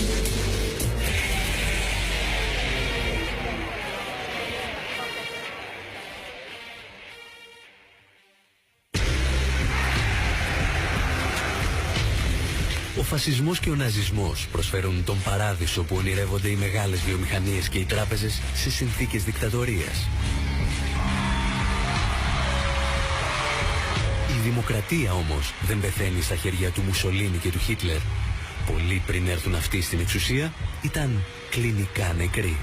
Ο φασισμός και ο ναζισμός προσφέρουν τον παράδεισο που ονειρεύονται οι μεγάλες βιομηχανίες και οι τράπεζες σε συνθήκες δικτατορίας. Η δημοκρατία όμως δεν πεθαίνει στα χέρια του Μουσολίνι και του Χίτλερ. Πολύ πριν έρθουν αυτοί στην εξουσία, ήταν κλινικά νεκροί.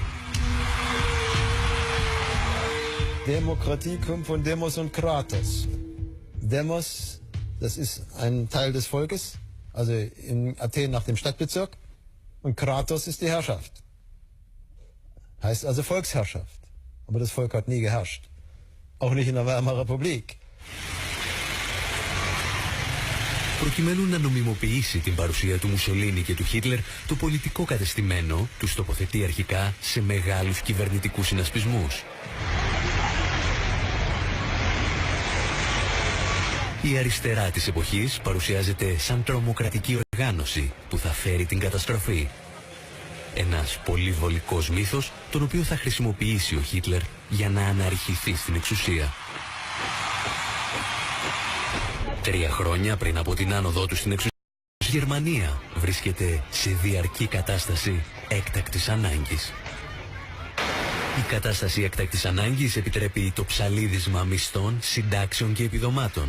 Demokratie kommt von Demos und Kratos. Demos, das ist ein Teil des Volkes, also in Athen nach dem Stadtbezirk, und Kratos ist die Herrschaft. Heißt also Volksherrschaft. Aber das Volk hat nie geherrscht. Auch nicht in der Weimarer Republik. Προκειμένου να νομιμοποιήσει την παρουσία του Μουσολίνι και του Χίτλερ, το πολιτικό κατεστημένο τους τοποθετεί αρχικά σε μεγάλους κυβερνητικούς συνασπισμούς. Η αριστερά της εποχής παρουσιάζεται σαν τρομοκρατική οργάνωση που θα φέρει την καταστροφή. Ένας πολύ βολικός μύθος, τον οποίο θα χρησιμοποιήσει ο Χίτλερ για να αναρριχηθεί στην εξουσία. 3 χρόνια πριν από την άνοδό του στην εξουσία, η Γερμανία βρίσκεται σε διαρκή κατάσταση έκτακτης ανάγκης. Η κατάσταση έκτακτης ανάγκης επιτρέπει το ψαλίδισμα μισθών, συντάξεων και επιδομάτων.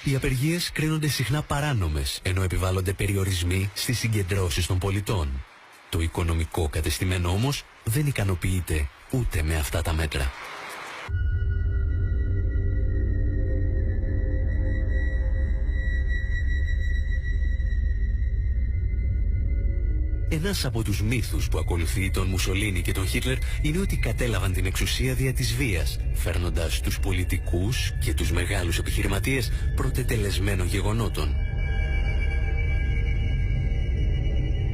Οι απεργίες κρίνονται συχνά παράνομες, ενώ επιβάλλονται περιορισμοί στις συγκεντρώσεις των πολιτών. Το οικονομικό κατεστημένο όμως δεν ικανοποιείται ούτε με αυτά τα μέτρα. Ένας από τους μύθους που ακολουθεί τον Μουσολίνι και τον Χίτλερ είναι ότι κατέλαβαν την εξουσία δια της βίας, φέρνοντας τους πολιτικούς και τους μεγάλους επιχειρηματίες πρωτετελεσμένων γεγονότων.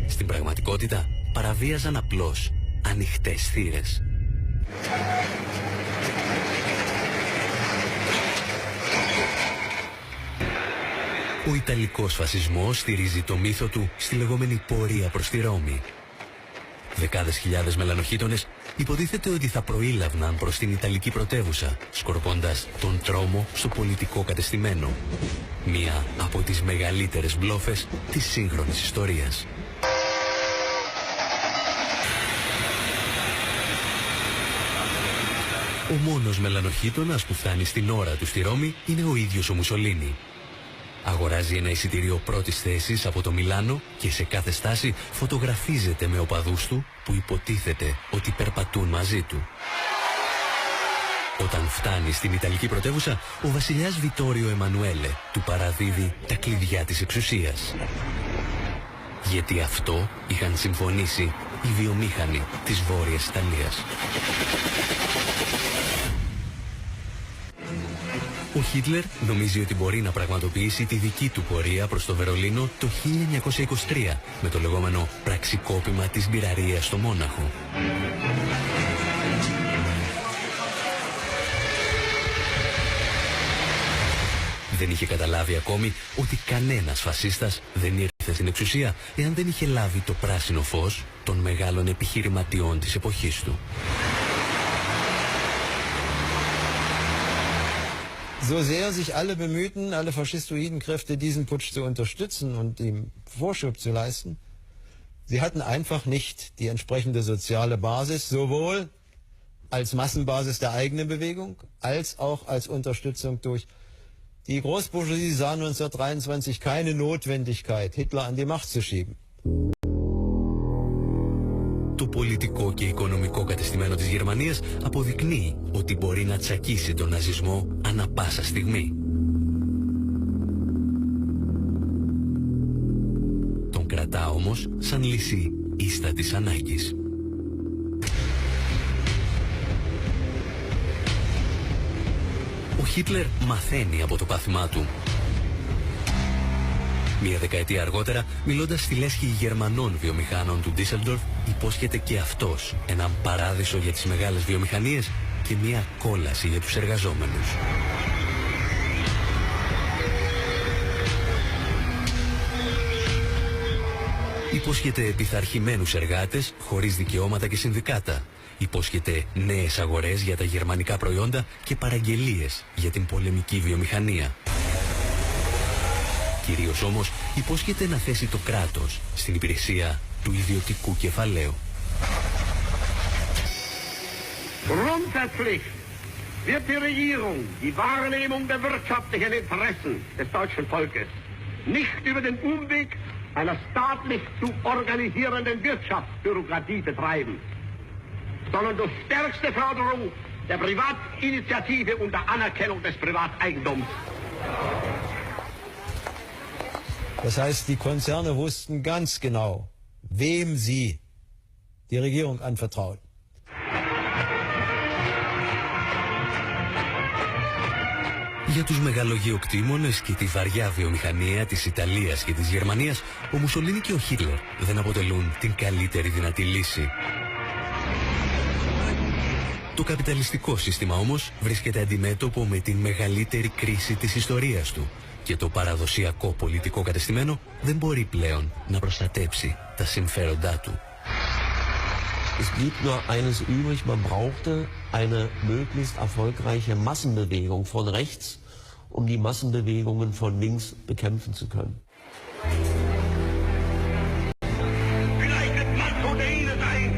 Στην πραγματικότητα παραβίαζαν απλώς ανοιχτές θύρες. Ο Ιταλικός φασισμός στηρίζει το μύθο του στη λεγόμενη πορεία προς τη Ρώμη. Δεκάδες χιλιάδες μελανοχίτονες υποτίθεται ότι θα προήλαβναν προς την Ιταλική πρωτεύουσα, σκορπώντας τον τρόμο στο πολιτικό κατεστημένο. Μία από τις μεγαλύτερες μπλόφες της σύγχρονης ιστορίας. Ο μόνος μελανοχίτονας που φτάνει στην ώρα του στη Ρώμη είναι ο ίδιος ο Μουσολίνι. Αγοράζει ένα εισιτήριο πρώτης θέσης από το Μιλάνο και σε κάθε στάση φωτογραφίζεται με οπαδούς του που υποτίθεται ότι περπατούν μαζί του. Όταν φτάνει στην Ιταλική πρωτεύουσα, ο βασιλιάς Βιτόριο Εμμανουέλε του παραδίδει τα κλειδιά της εξουσίας. Γιατί αυτό είχαν συμφωνήσει οι βιομήχανοι της Βόρειας Ιταλίας. Ο Χίτλερ νομίζει ότι μπορεί να πραγματοποιήσει τη δική του πορεία προς το Βερολίνο το 1923 με το λεγόμενο πραξικόπημα της μπειραρίας στο Μόναχο. Δεν είχε καταλάβει ακόμη ότι κανένας φασίστας δεν ήρθε στην εξουσία εάν δεν είχε λάβει το πράσινο φως των μεγάλων επιχειρηματιών της εποχής του. So sehr sich alle bemühten, alle faschistoiden Kräfte, diesen Putsch zu unterstützen und ihm Vorschub zu leisten, sie hatten einfach nicht die entsprechende soziale Basis, sowohl als Massenbasis der eigenen Bewegung, als auch als Unterstützung durch die Großbourgeoisie sah 1923 keine Notwendigkeit, Hitler an die Macht zu schieben. Το πολιτικό και οικονομικό κατεστημένο της Γερμανίας αποδεικνύει ότι μπορεί να τσακίσει τον ναζισμό ανά πάσα στιγμή. Τον κρατά όμως σαν λύση ίστατης ανάγκης. Ο Χίτλερ μαθαίνει από το πάθημά του. Μία δεκαετία αργότερα, μιλώντας στη λέσχη Γερμανών βιομηχάνων του Ντίσελντορφ, υπόσχεται και αυτός έναν παράδεισο για τις μεγάλες βιομηχανίες και μία κόλαση για τους εργαζόμενους. Υπόσχεται πειθαρχημένους εργάτες χωρίς δικαιώματα και συνδικάτα. Υπόσχεται νέες αγορές για τα γερμανικά προϊόντα και παραγγελίες για την πολεμική βιομηχανία. Κυρίως όμως υπόσχεται να θέσει το κράτος στην υπηρεσία του ιδιωτικού κεφαλαίου. Grundsätzlich wird die Regierung die Wahrnehmung der wirtschaftlichen Interessen des deutschen Volkes nicht über den Umweg einer staatlich zu organisierenden Wirtschaftsbürokratie betreiben, sondern durch stärkste Förderung der Privatinitiative und der Anerkennung des Privateigentums. Das heißt, die Konzerne wussten ganz genau, wem sie die Regierung anvertrauen. Για τους μεγαλογεωκτήμονες και τη βαριά βιομηχανία της Ιταλίας και της Γερμανίας, ο Μουσολίνι και ο Χίτλερ δεν αποτελούν την καλύτερη δυνατή λύση. Το καπιταλιστικό σύστημα όμως βρίσκεται αντιμέτωπο με την μεγαλύτερη κρίση της ιστορίας του και το παραδοσιακό πολιτικό κατεστημένο δεν μπορεί πλέον να προστατέψει τα συμφέροντά του. Es blieb nur eines übrig, man brauchte eine möglichst erfolgreiche Massenbewegung von rechts, um die Massenbewegungen von links bekämpfen zu können. Vielleicht wird man so der Ihnen sein,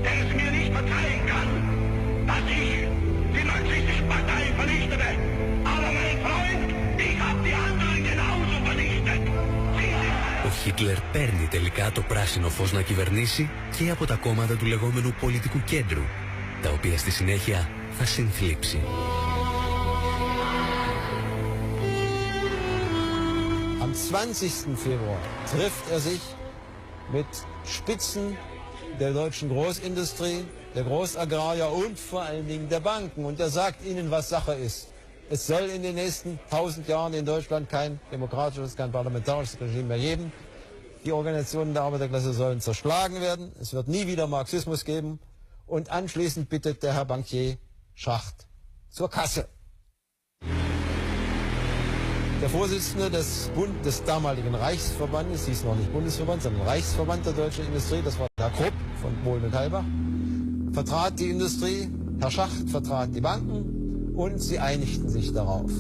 der es mir nicht verzeihen kann, dass ich die marxistische Partei vernichtete. Aber mein Freund, ich habe die anderen genauso vernichtet. Ο Χίτλερ παίρνει τελικά το πράσινο φως να κυβερνήσει και από τα κόμματα του λεγόμενου πολιτικού κέντρου, τα οποία στη συνέχεια θα συνθλίψει. Am 20. Februar trifft er sich mit Spitzen der deutschen Großindustrie, der Großagrarier und vor allen Dingen der Banken. Und er sagt ihnen, was Sache ist. Es soll in den nächsten 1000 Jahren in Deutschland kein demokratisches, kein parlamentarisches Regime mehr geben. Die Organisationen der Arbeiterklasse sollen zerschlagen werden. Es wird nie wieder Marxismus geben. Und anschließend bittet der Herr Bankier Schacht zur Kasse. Der Vorsitzende des damaligen Reichsverbandes, hieß noch nicht Bundesverband, sondern Reichsverband der deutschen Industrie, das war Herr Krupp von Bohlen und Halbach, vertrat die Industrie, Herr Schacht vertrat die Banken und sie einigten sich darauf.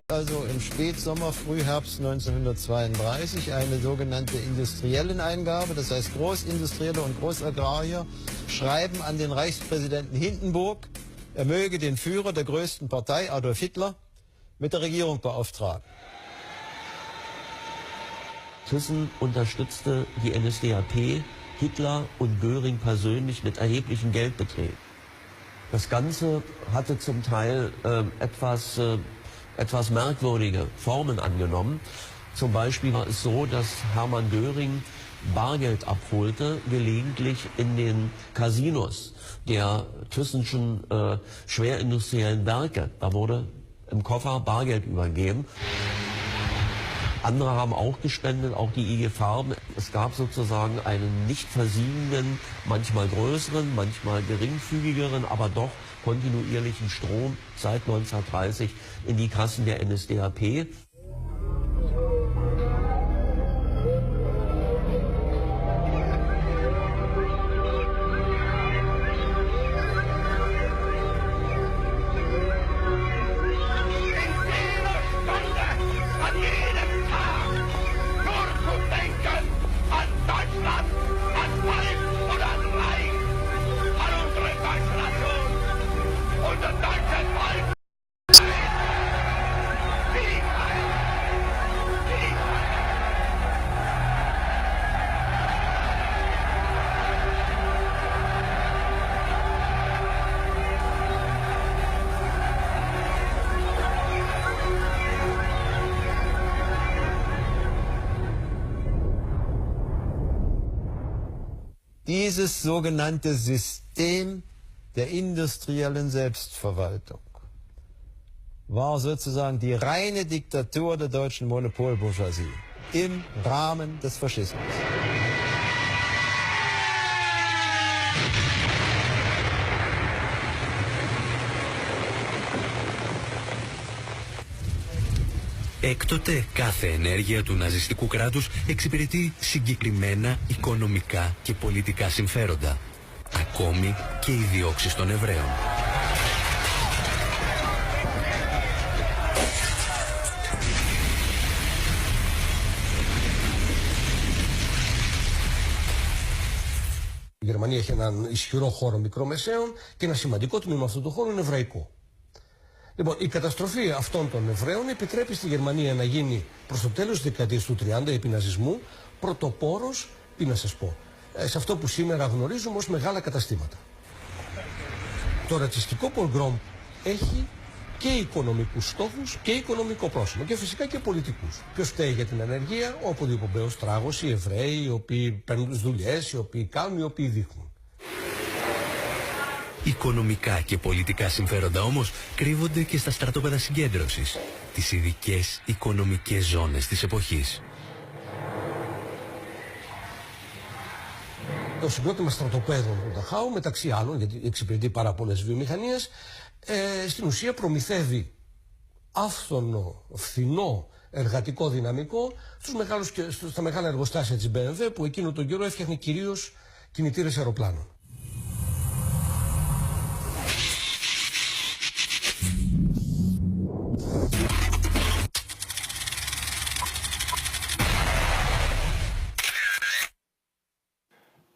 Also im Spätsommer, Frühherbst 1932 eine sogenannte Industrielleneingabe, das heißt Großindustrielle und Großagrarier schreiben an den Reichspräsidenten Hindenburg, er möge den Führer der größten Partei, Adolf Hitler, mit der Regierung beauftragen. Thyssen unterstützte die NSDAP, Hitler und Göring persönlich mit erheblichen Geldbeträgen. Das Ganze hatte zum Teil etwas merkwürdige Formen angenommen. Zum Beispiel war es so, dass Hermann Göring Bargeld abholte, gelegentlich in den Casinos der thyssenschen schwerindustriellen Werke. Da wurde im Koffer Bargeld übergeben. Andere haben auch gespendet, auch die IG Farben. Es gab sozusagen einen nicht versiegenden, manchmal größeren, manchmal geringfügigeren, aber doch kontinuierlichen Strom seit 1930 in die Kassen der NSDAP. Dieses sogenannte System der industriellen Selbstverwaltung war sozusagen die reine Diktatur der deutschen Monopolbourgeoisie im Rahmen des Faschismus. Έκτοτε κάθε ενέργεια του ναζιστικού κράτους εξυπηρετεί συγκεκριμένα οικονομικά και πολιτικά συμφέροντα. Ακόμη και οι διώξεις των Εβραίων. Η Γερμανία έχει έναν ισχυρό χώρο μικρομεσαίων και ένα σημαντικό τμήμα αυτού του χώρου είναι εβραϊκό. Λοιπόν, η καταστροφή αυτών των Εβραίων επιτρέπει στη Γερμανία να γίνει προς το τέλος της δεκαετίας του 30 επί ναζισμού πρωτοπόρος, τι να σας πω, σε αυτό που σήμερα γνωρίζουμε ως μεγάλα καταστήματα. Το ρατσιστικό πογκρόμ έχει και οικονομικούς στόχους και οικονομικό πρόσημο και φυσικά και πολιτικούς. Ποιος φταίει για την ανεργία? Ο αποδιοπομπαίος τράγος, οι Εβραίοι, οι οποίοι παίρνουν τις δουλειές, οι οποίοι κάνουν, οι οποίοι δείχνουν. Οικονομικά και πολιτικά συμφέροντα όμως κρύβονται και στα στρατόπεδα συγκέντρωσης, τις ειδικές οικονομικές ζώνες της εποχής. Το συγκρότημα στρατοπέδων του Νταχάου, μεταξύ άλλων, γιατί εξυπηρετεί πάρα πολλές βιομηχανίες, στην ουσία προμηθεύει άφθονο, φθηνό εργατικό δυναμικό στα μεγάλα εργοστάσια της BMW, που εκείνο τον καιρό έφτιαχνε κυρίως κινητήρες αεροπλάνων.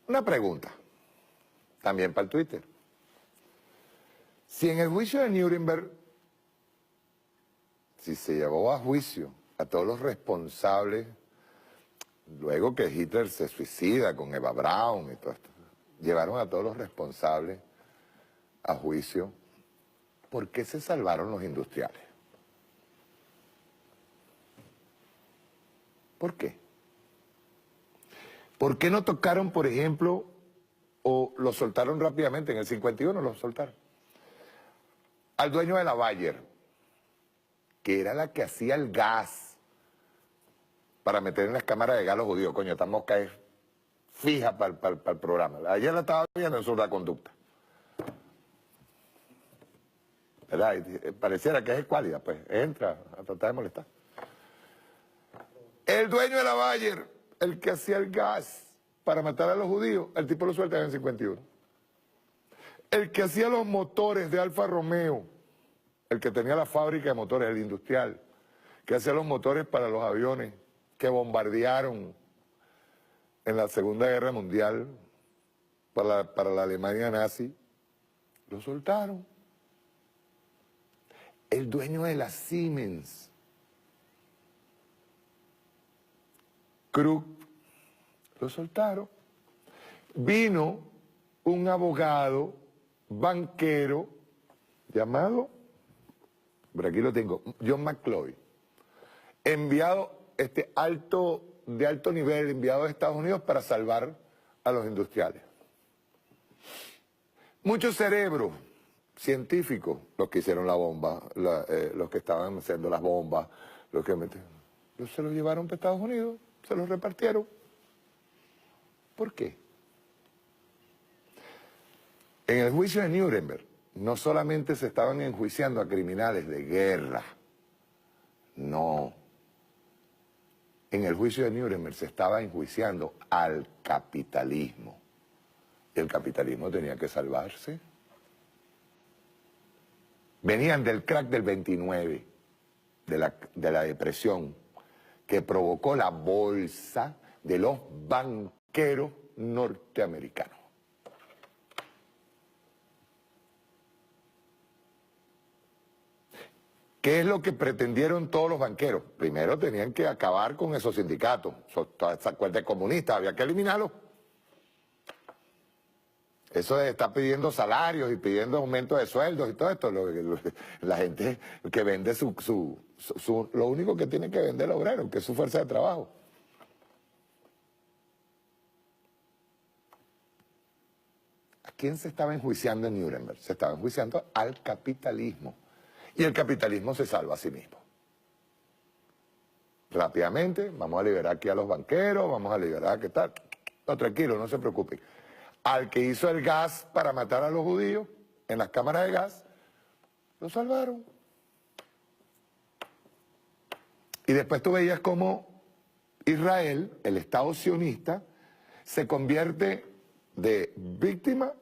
Una pregunta, también para el Twitter. Si en el juicio de Nuremberg, si se llevó a juicio a todos los responsables, luego que Hitler se suicida con Eva Braun y todo esto, llevaron a todos los responsables a juicio, ¿por qué se salvaron los industriales? ¿Por qué? ¿Por qué no tocaron, por ejemplo, o lo soltaron rápidamente? En el 51 lo soltaron. Al dueño de la Bayer, que era la que hacía el gas para meter en las cámaras de gas los judíos. Coño, esta mosca es fija para el programa. Ayer la estaba viendo en su conducta. ¿Verdad? Y pareciera que es escuálida, pues entra a tratar de molestar. El dueño de la Bayer, el que hacía el gas para matar a los judíos, el tipo lo suelta en el 51. El que hacía los motores de Alfa Romeo, el que tenía la fábrica de motores, el industrial, que hacía los motores para los aviones que bombardearon en la Segunda Guerra Mundial para la Alemania nazi, lo soltaron. El dueño de la Siemens, Krug, lo soltaron. Vino un abogado, banquero, llamado, por aquí lo tengo, John McCloy, enviado de alto nivel, enviado a Estados Unidos para salvar a los industriales. Muchos cerebros científicos, los que hicieron la bomba, los que estaban haciendo las bombas, se los llevaron para Estados Unidos, se los repartieron. ¿Por qué? En el juicio de Nuremberg no solamente se estaban enjuiciando a criminales de guerra, no. En el juicio de Nuremberg se estaba enjuiciando al capitalismo. Y el capitalismo tenía que salvarse. Venían del crack del 29, de la depresión, que provocó la bolsa de los banqueros norteamericanos. ¿Qué es lo que pretendieron todos los banqueros? Primero tenían que acabar con esos sindicatos, toda esa cuerda comunista, había que eliminarlos. Eso de estar pidiendo salarios y pidiendo aumentos de sueldos y todo esto, la gente que vende lo único que tiene que vender el obrero, que es su fuerza de trabajo. ¿A quién se estaba enjuiciando en Nuremberg? Se estaba enjuiciando al capitalismo. Y el capitalismo se salva a sí mismo. Rápidamente, vamos a liberar aquí a los banqueros, vamos a liberar, ¿qué tal? No, tranquilo, no se preocupen. Al que hizo el gas para matar a los judíos en las cámaras de gas, lo salvaron. Y después tú veías cómo Israel, el Estado sionista, se convierte de víctima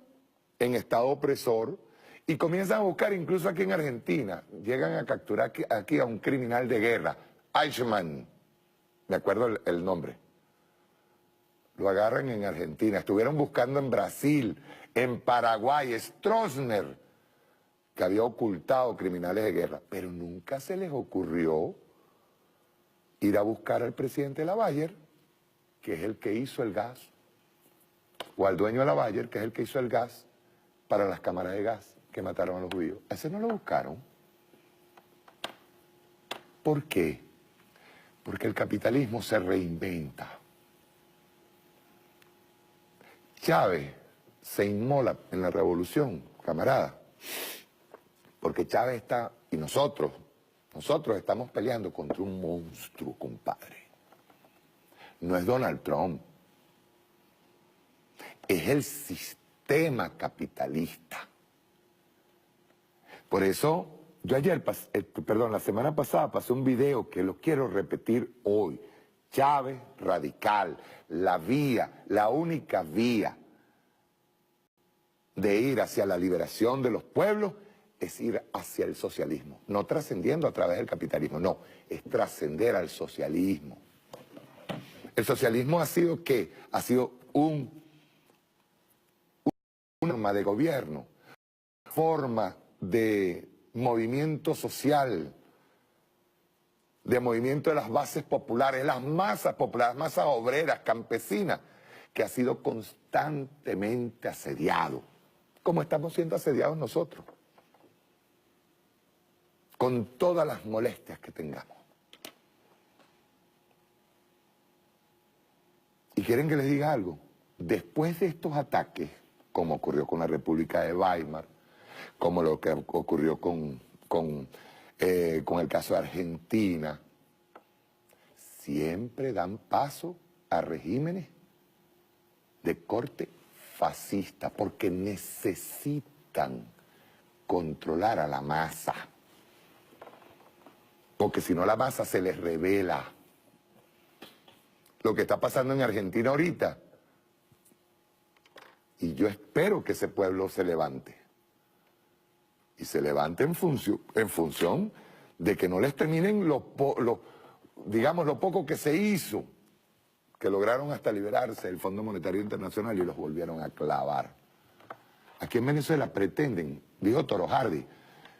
en Estado opresor y comienzan a buscar, incluso aquí en Argentina, llegan a capturar aquí a un criminal de guerra, Eichmann, me acuerdo el nombre. lo agarran en Argentina. Estuvieron buscando en Brasil, en Paraguay, Stroessner, que había ocultado criminales de guerra. Pero nunca se les ocurrió ir a buscar al presidente de la Bayer, que es el que hizo el gas, o al dueño de la Bayer, que es el que hizo el gas para las cámaras de gas que mataron a los judíos. A ese no lo buscaron. ¿Por qué? Porque el capitalismo se reinventa. Chávez se inmola en la revolución, camarada, porque Chávez está, y nosotros estamos peleando contra un monstruo, compadre. No es Donald Trump, es el sistema capitalista. Por eso, yo la semana pasada pasé un video que lo quiero repetir hoy. Chávez radical, la única vía de ir hacia la liberación de los pueblos es ir hacia el socialismo. No trascendiendo a través del capitalismo, no, es trascender al socialismo. El socialismo ha sido ¿qué? Ha sido una forma de gobierno, forma de movimiento social, de movimiento de las bases populares, las masas populares, masas obreras, campesinas, que ha sido constantemente asediado, como estamos siendo asediados nosotros, con todas las molestias que tengamos. ¿Y quieren que les diga algo? Después de estos ataques, como ocurrió con la República de Weimar, como lo que ocurrió con el caso de Argentina, siempre dan paso a regímenes de corte fascista, porque necesitan controlar a la masa, porque si no la masa se les revela. Lo que está pasando en Argentina ahorita, y yo espero que ese pueblo se levante, y se levante en función de que no les terminen digamos, lo poco que se hizo, que lograron hasta liberarse del Fondo Monetario Internacional y los volvieron a clavar. Aquí en Venezuela pretenden, dijo Toro Hardy,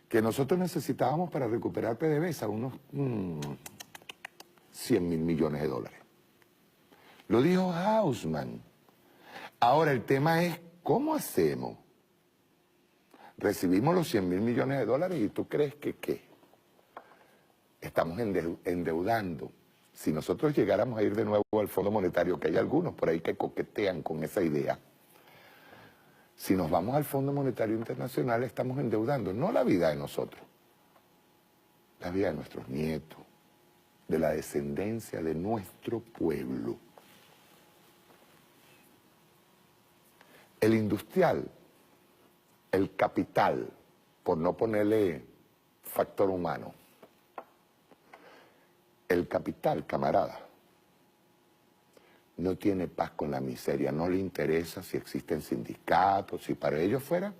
que nosotros necesitábamos para recuperar PDVSA unos 100.000 millones de dólares. Lo dijo Hausman. Ahora el tema es, ¿cómo hacemos? Recibimos los 100.000 millones de dólares y ¿tú crees que qué? Estamos endeudando. Si nosotros llegáramos a ir de nuevo al Fondo Monetario, que hay algunos por ahí que coquetean con esa idea, si nos vamos al Fondo Monetario Internacional estamos endeudando, no la vida de nosotros, la vida de nuestros nietos, de la descendencia de nuestro pueblo. El industrial, el capital, por no ponerle factor humano, el capital, camarada, no tiene paz con la miseria, no le interesa si existen sindicatos, si para ellos fuera,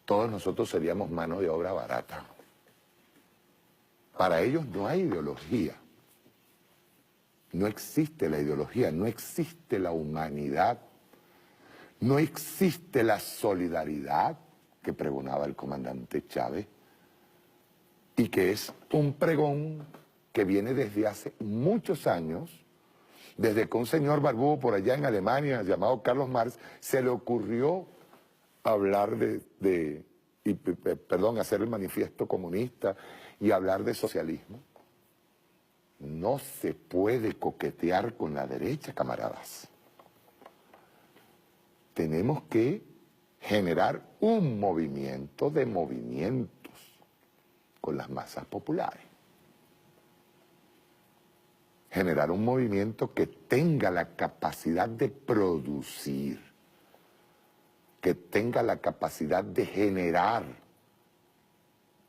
todos nosotros seríamos mano de obra barata. Para ellos no hay ideología, no existe la ideología, no existe la humanidad, no existe la solidaridad que pregonaba el comandante Chávez y que es un pregón que viene desde hace muchos años, desde que un señor barbudo por allá en Alemania llamado Carlos Marx se le ocurrió hablar hacer el manifiesto comunista y hablar de socialismo. No se puede coquetear con la derecha, camaradas. Tenemos que generar un movimiento de movimientos con las masas populares. Generar un movimiento que tenga la capacidad de producir, que tenga la capacidad de generar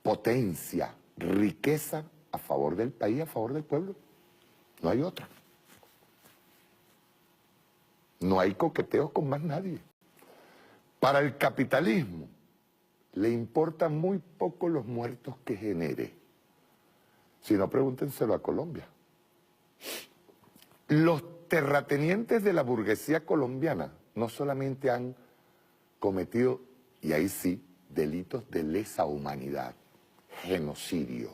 potencia, riqueza a favor del país, a favor del pueblo. No hay otra. No hay coqueteos con más nadie. Para el capitalismo le importan muy poco los muertos que genere. Si no, pregúntenselo a Colombia. Los terratenientes de la burguesía colombiana no solamente han cometido, y ahí sí, delitos de lesa humanidad, genocidio.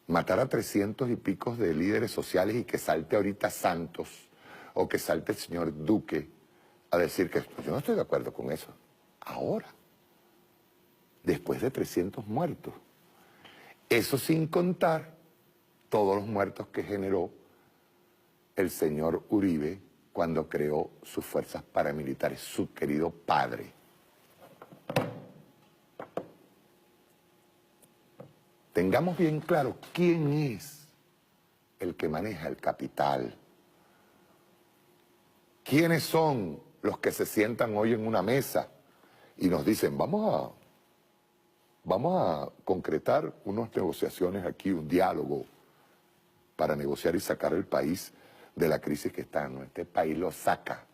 Matar a 300 y pico de líderes sociales y que salte ahorita Santos o que salte el señor Duque a decir que yo no estoy de acuerdo con eso. Ahora, después de 300 muertos. Eso sin contar todos los muertos que generó el señor Uribe cuando creó sus fuerzas paramilitares, su querido padre. Tengamos bien claro quién es el que maneja el capital. ¿Quiénes son los que se sientan hoy en una mesa y nos dicen, vamos a concretar unas negociaciones aquí, un diálogo para negociar y sacar el país de la crisis que está? No, este país lo saca.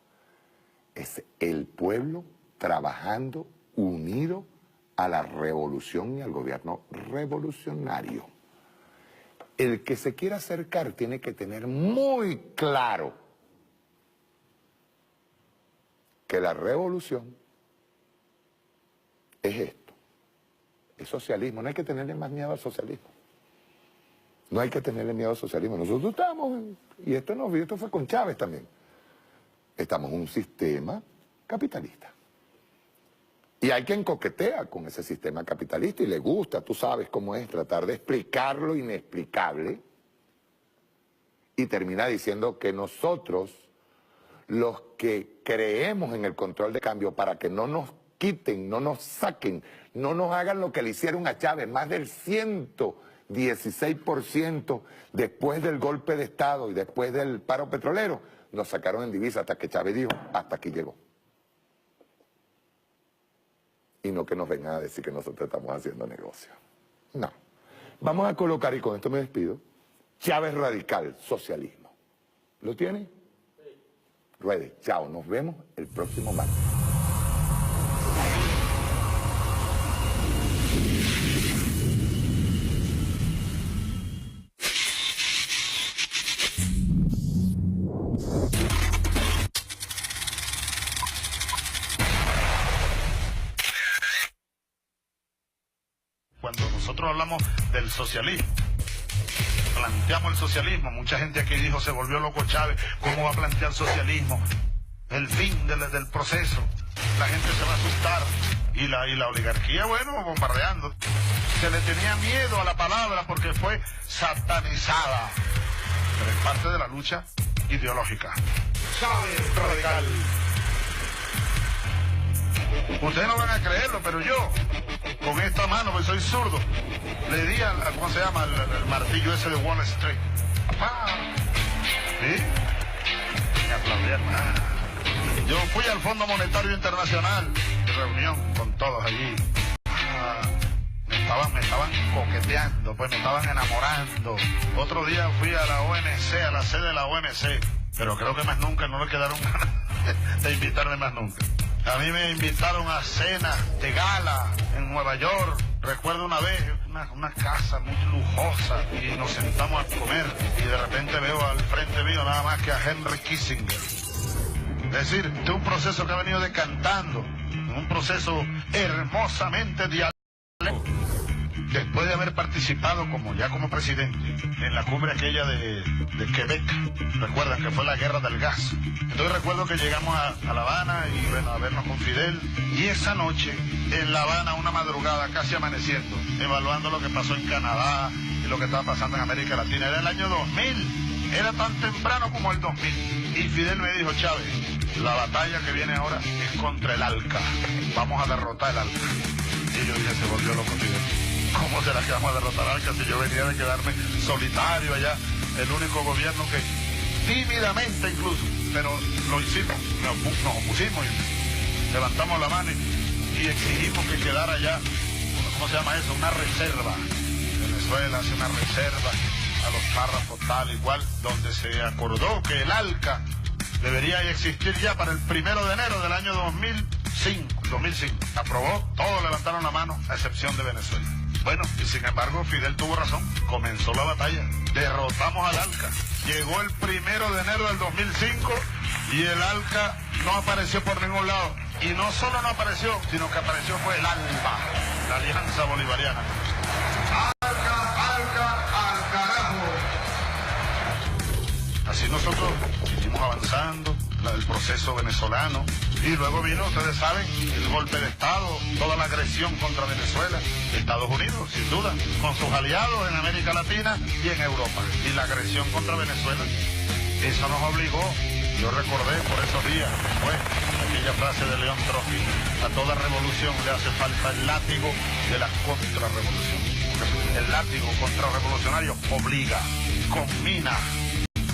Es el pueblo trabajando unido a la revolución y al gobierno revolucionario. El que se quiera acercar tiene que tener muy claro que la revolución es esto, es socialismo. No hay que tenerle más miedo al socialismo. No hay que tenerle miedo al socialismo. Nosotros estamos, y esto fue con Chávez también, estamos en un sistema capitalista. Y hay quien coquetea con ese sistema capitalista y le gusta, tú sabes cómo es, tratar de explicar lo inexplicable y termina diciendo que nosotros, los que creemos en el control de cambio para que no nos quiten, no nos saquen, no nos hagan lo que le hicieron a Chávez, más del 116% después del golpe de Estado y después del paro petrolero, nos sacaron en divisa hasta que Chávez dijo, hasta aquí llegó. Y no que nos vengan a decir que nosotros estamos haciendo negocio. No. Vamos a colocar, y con esto me despido, Chávez radical, socialismo. ¿Lo tiene? Sí. Ready. Chao, nos vemos el próximo martes. Cuando nosotros hablamos del socialismo, planteamos el socialismo, mucha gente aquí dijo, se volvió loco Chávez, ¿cómo va a plantear socialismo? El fin del proceso, la gente se va a asustar, y la oligarquía, bueno, bombardeando. Se le tenía miedo a la palabra porque fue satanizada, pero es parte de la lucha ideológica. Chávez radical. Ustedes no van a creerlo, pero yo, con esta mano, porque soy zurdo, le di al ¿cómo se llama? El martillo ese de Wall Street. ¡Papá! ¿Sí? Me aplaudieron. Yo fui al Fondo Monetario Internacional, de reunión con todos allí. Me estaban coqueteando, pues me estaban enamorando. Otro día fui a la OMC, a la sede de la OMC, pero creo que más nunca, no le quedaron ganas de invitarme más nunca. A mí me invitaron a cena de gala en Nueva York. Recuerdo una vez, una casa muy lujosa, y nos sentamos a comer, y de repente veo al frente mío nada más que a Henry Kissinger. Es decir, este es un proceso que ha venido decantando, un proceso hermosamente dialéctico. Después de haber participado como presidente en la cumbre aquella de Quebec, recuerdan que fue la guerra del gas. Entonces recuerdo que llegamos a La Habana y bueno, a vernos con Fidel, y esa noche en La Habana, una madrugada casi amaneciendo, evaluando lo que pasó en Canadá y lo que estaba pasando en América Latina. Era el año 2000, era tan temprano como el 2000, y Fidel me dijo, Chávez, la batalla que viene ahora es contra el ALCA, vamos a derrotar el ALCA. Y yo dije, se volvió loco Fidel. ¿Cómo será que vamos a derrotar al ALCA si yo venía de quedarme solitario allá? El único gobierno que, tímidamente incluso, pero lo hicimos, nos opusimos y levantamos la mano y exigimos que quedara ya, ¿cómo se llama eso? Una reserva. Venezuela hace una reserva a los párrafos tal y cual, donde se acordó que el ALCA debería existir ya para el 1 de enero del año 2005. Aprobó, todos levantaron la mano, a excepción de Venezuela. Bueno, y sin embargo Fidel tuvo razón, comenzó la batalla, derrotamos al ALCA, llegó el 1 de enero del 2005 y el ALCA no apareció por ningún lado. Y no solo no apareció, sino que apareció fue el ALBA, la Alianza Bolivariana. ¡Al carajo! Así nosotros seguimos avanzando, el proceso venezolano, y luego vino, ustedes saben, el golpe de Estado, toda la agresión contra Venezuela, Estados Unidos, sin duda, con sus aliados en América Latina y en Europa, y la agresión contra Venezuela. Eso nos obligó, yo recordé por esos días, después, aquella frase de León Trotsky, a toda revolución le hace falta el látigo de la contrarrevolución. El látigo contrarrevolucionario obliga, combina,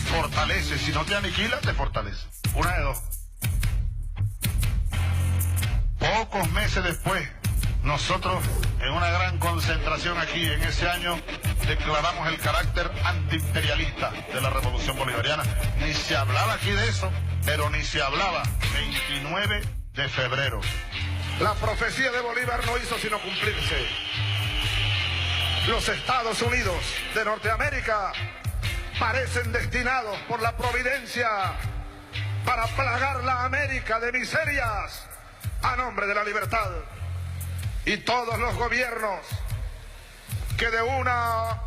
fortalece, si no te aniquila, te fortalece. Una de dos. Pocos meses después, nosotros, en una gran concentración aquí, en ese año, declaramos el carácter antiimperialista de la Revolución Bolivariana. Ni se hablaba aquí de eso, pero ni se hablaba. 29 de febrero. La profecía de Bolívar no hizo sino cumplirse. Los Estados Unidos de Norteamérica parecen destinados por la providencia para plagar la América de miserias a nombre de la libertad. Y todos los gobiernos que de una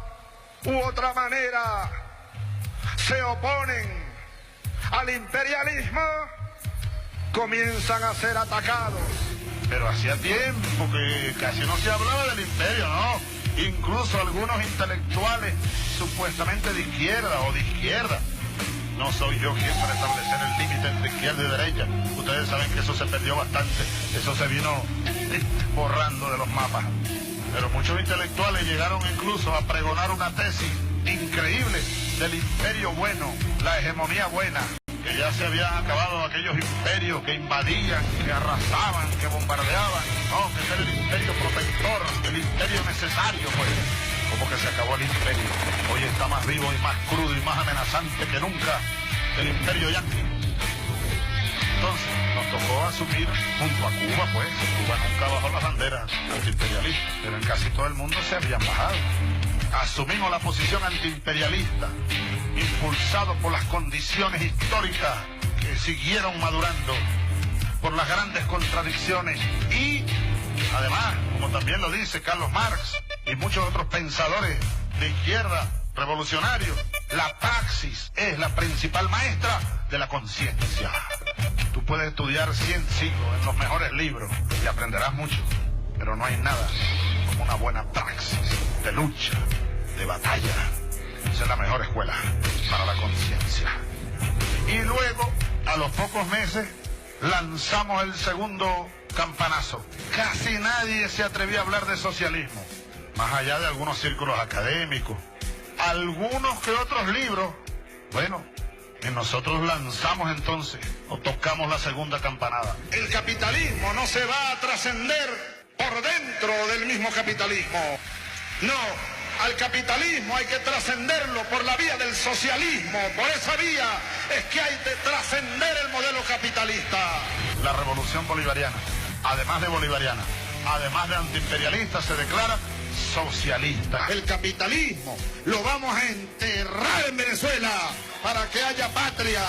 u otra manera se oponen al imperialismo comienzan a ser atacados. Pero hacía tiempo que casi no se hablaba del imperio, ¿no? Incluso algunos intelectuales supuestamente de izquierda o de izquierda. No soy yo quien para establecer el límite entre izquierda y derecha. Ustedes saben que eso se perdió bastante. Eso se vino borrando de los mapas. Pero muchos intelectuales llegaron incluso a pregonar una tesis increíble del imperio bueno, la hegemonía buena, que ya se habían acabado aquellos imperios que invadían, que arrasaban, que bombardeaban. No, que era el imperio protector, el imperio necesario, pues. Como que se acabó el imperio. Hoy está más vivo y más crudo y más amenazante que nunca el imperio yanqui. Entonces, nos tocó asumir junto a Cuba, pues. Cuba nunca bajó las banderas antiimperialistas, pero en casi todo el mundo se habían bajado. Asumimos la posición antiimperialista, impulsado por las condiciones históricas que siguieron madurando, por las grandes contradicciones y, además, como también lo dice Carlos Marx y muchos otros pensadores de izquierda revolucionarios, la praxis es la principal maestra de la conciencia. Tú puedes estudiar 100 siglos en los mejores libros y aprenderás mucho, pero no hay nada como una buena praxis de lucha, de batalla. Esa es la mejor escuela para la conciencia. Y luego, a los pocos meses, lanzamos el segundo campanazo. Casi nadie se atrevía a hablar de socialismo, más allá de algunos círculos académicos, algunos que otros libros. Bueno, y nosotros lanzamos entonces, o tocamos la segunda campanada. El capitalismo no se va a trascender por dentro del mismo capitalismo. No, al capitalismo hay que trascenderlo por la vía del socialismo. Por esa vía es que hay que trascender el modelo capitalista. La revolución bolivariana, además de bolivariana, además de antiimperialista, se declara socialista. El capitalismo lo vamos a enterrar en Venezuela para que haya patria,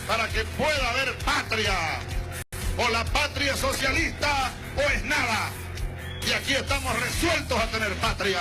para que pueda haber patria. O la patria socialista o es nada. Y aquí estamos resueltos a tener patria.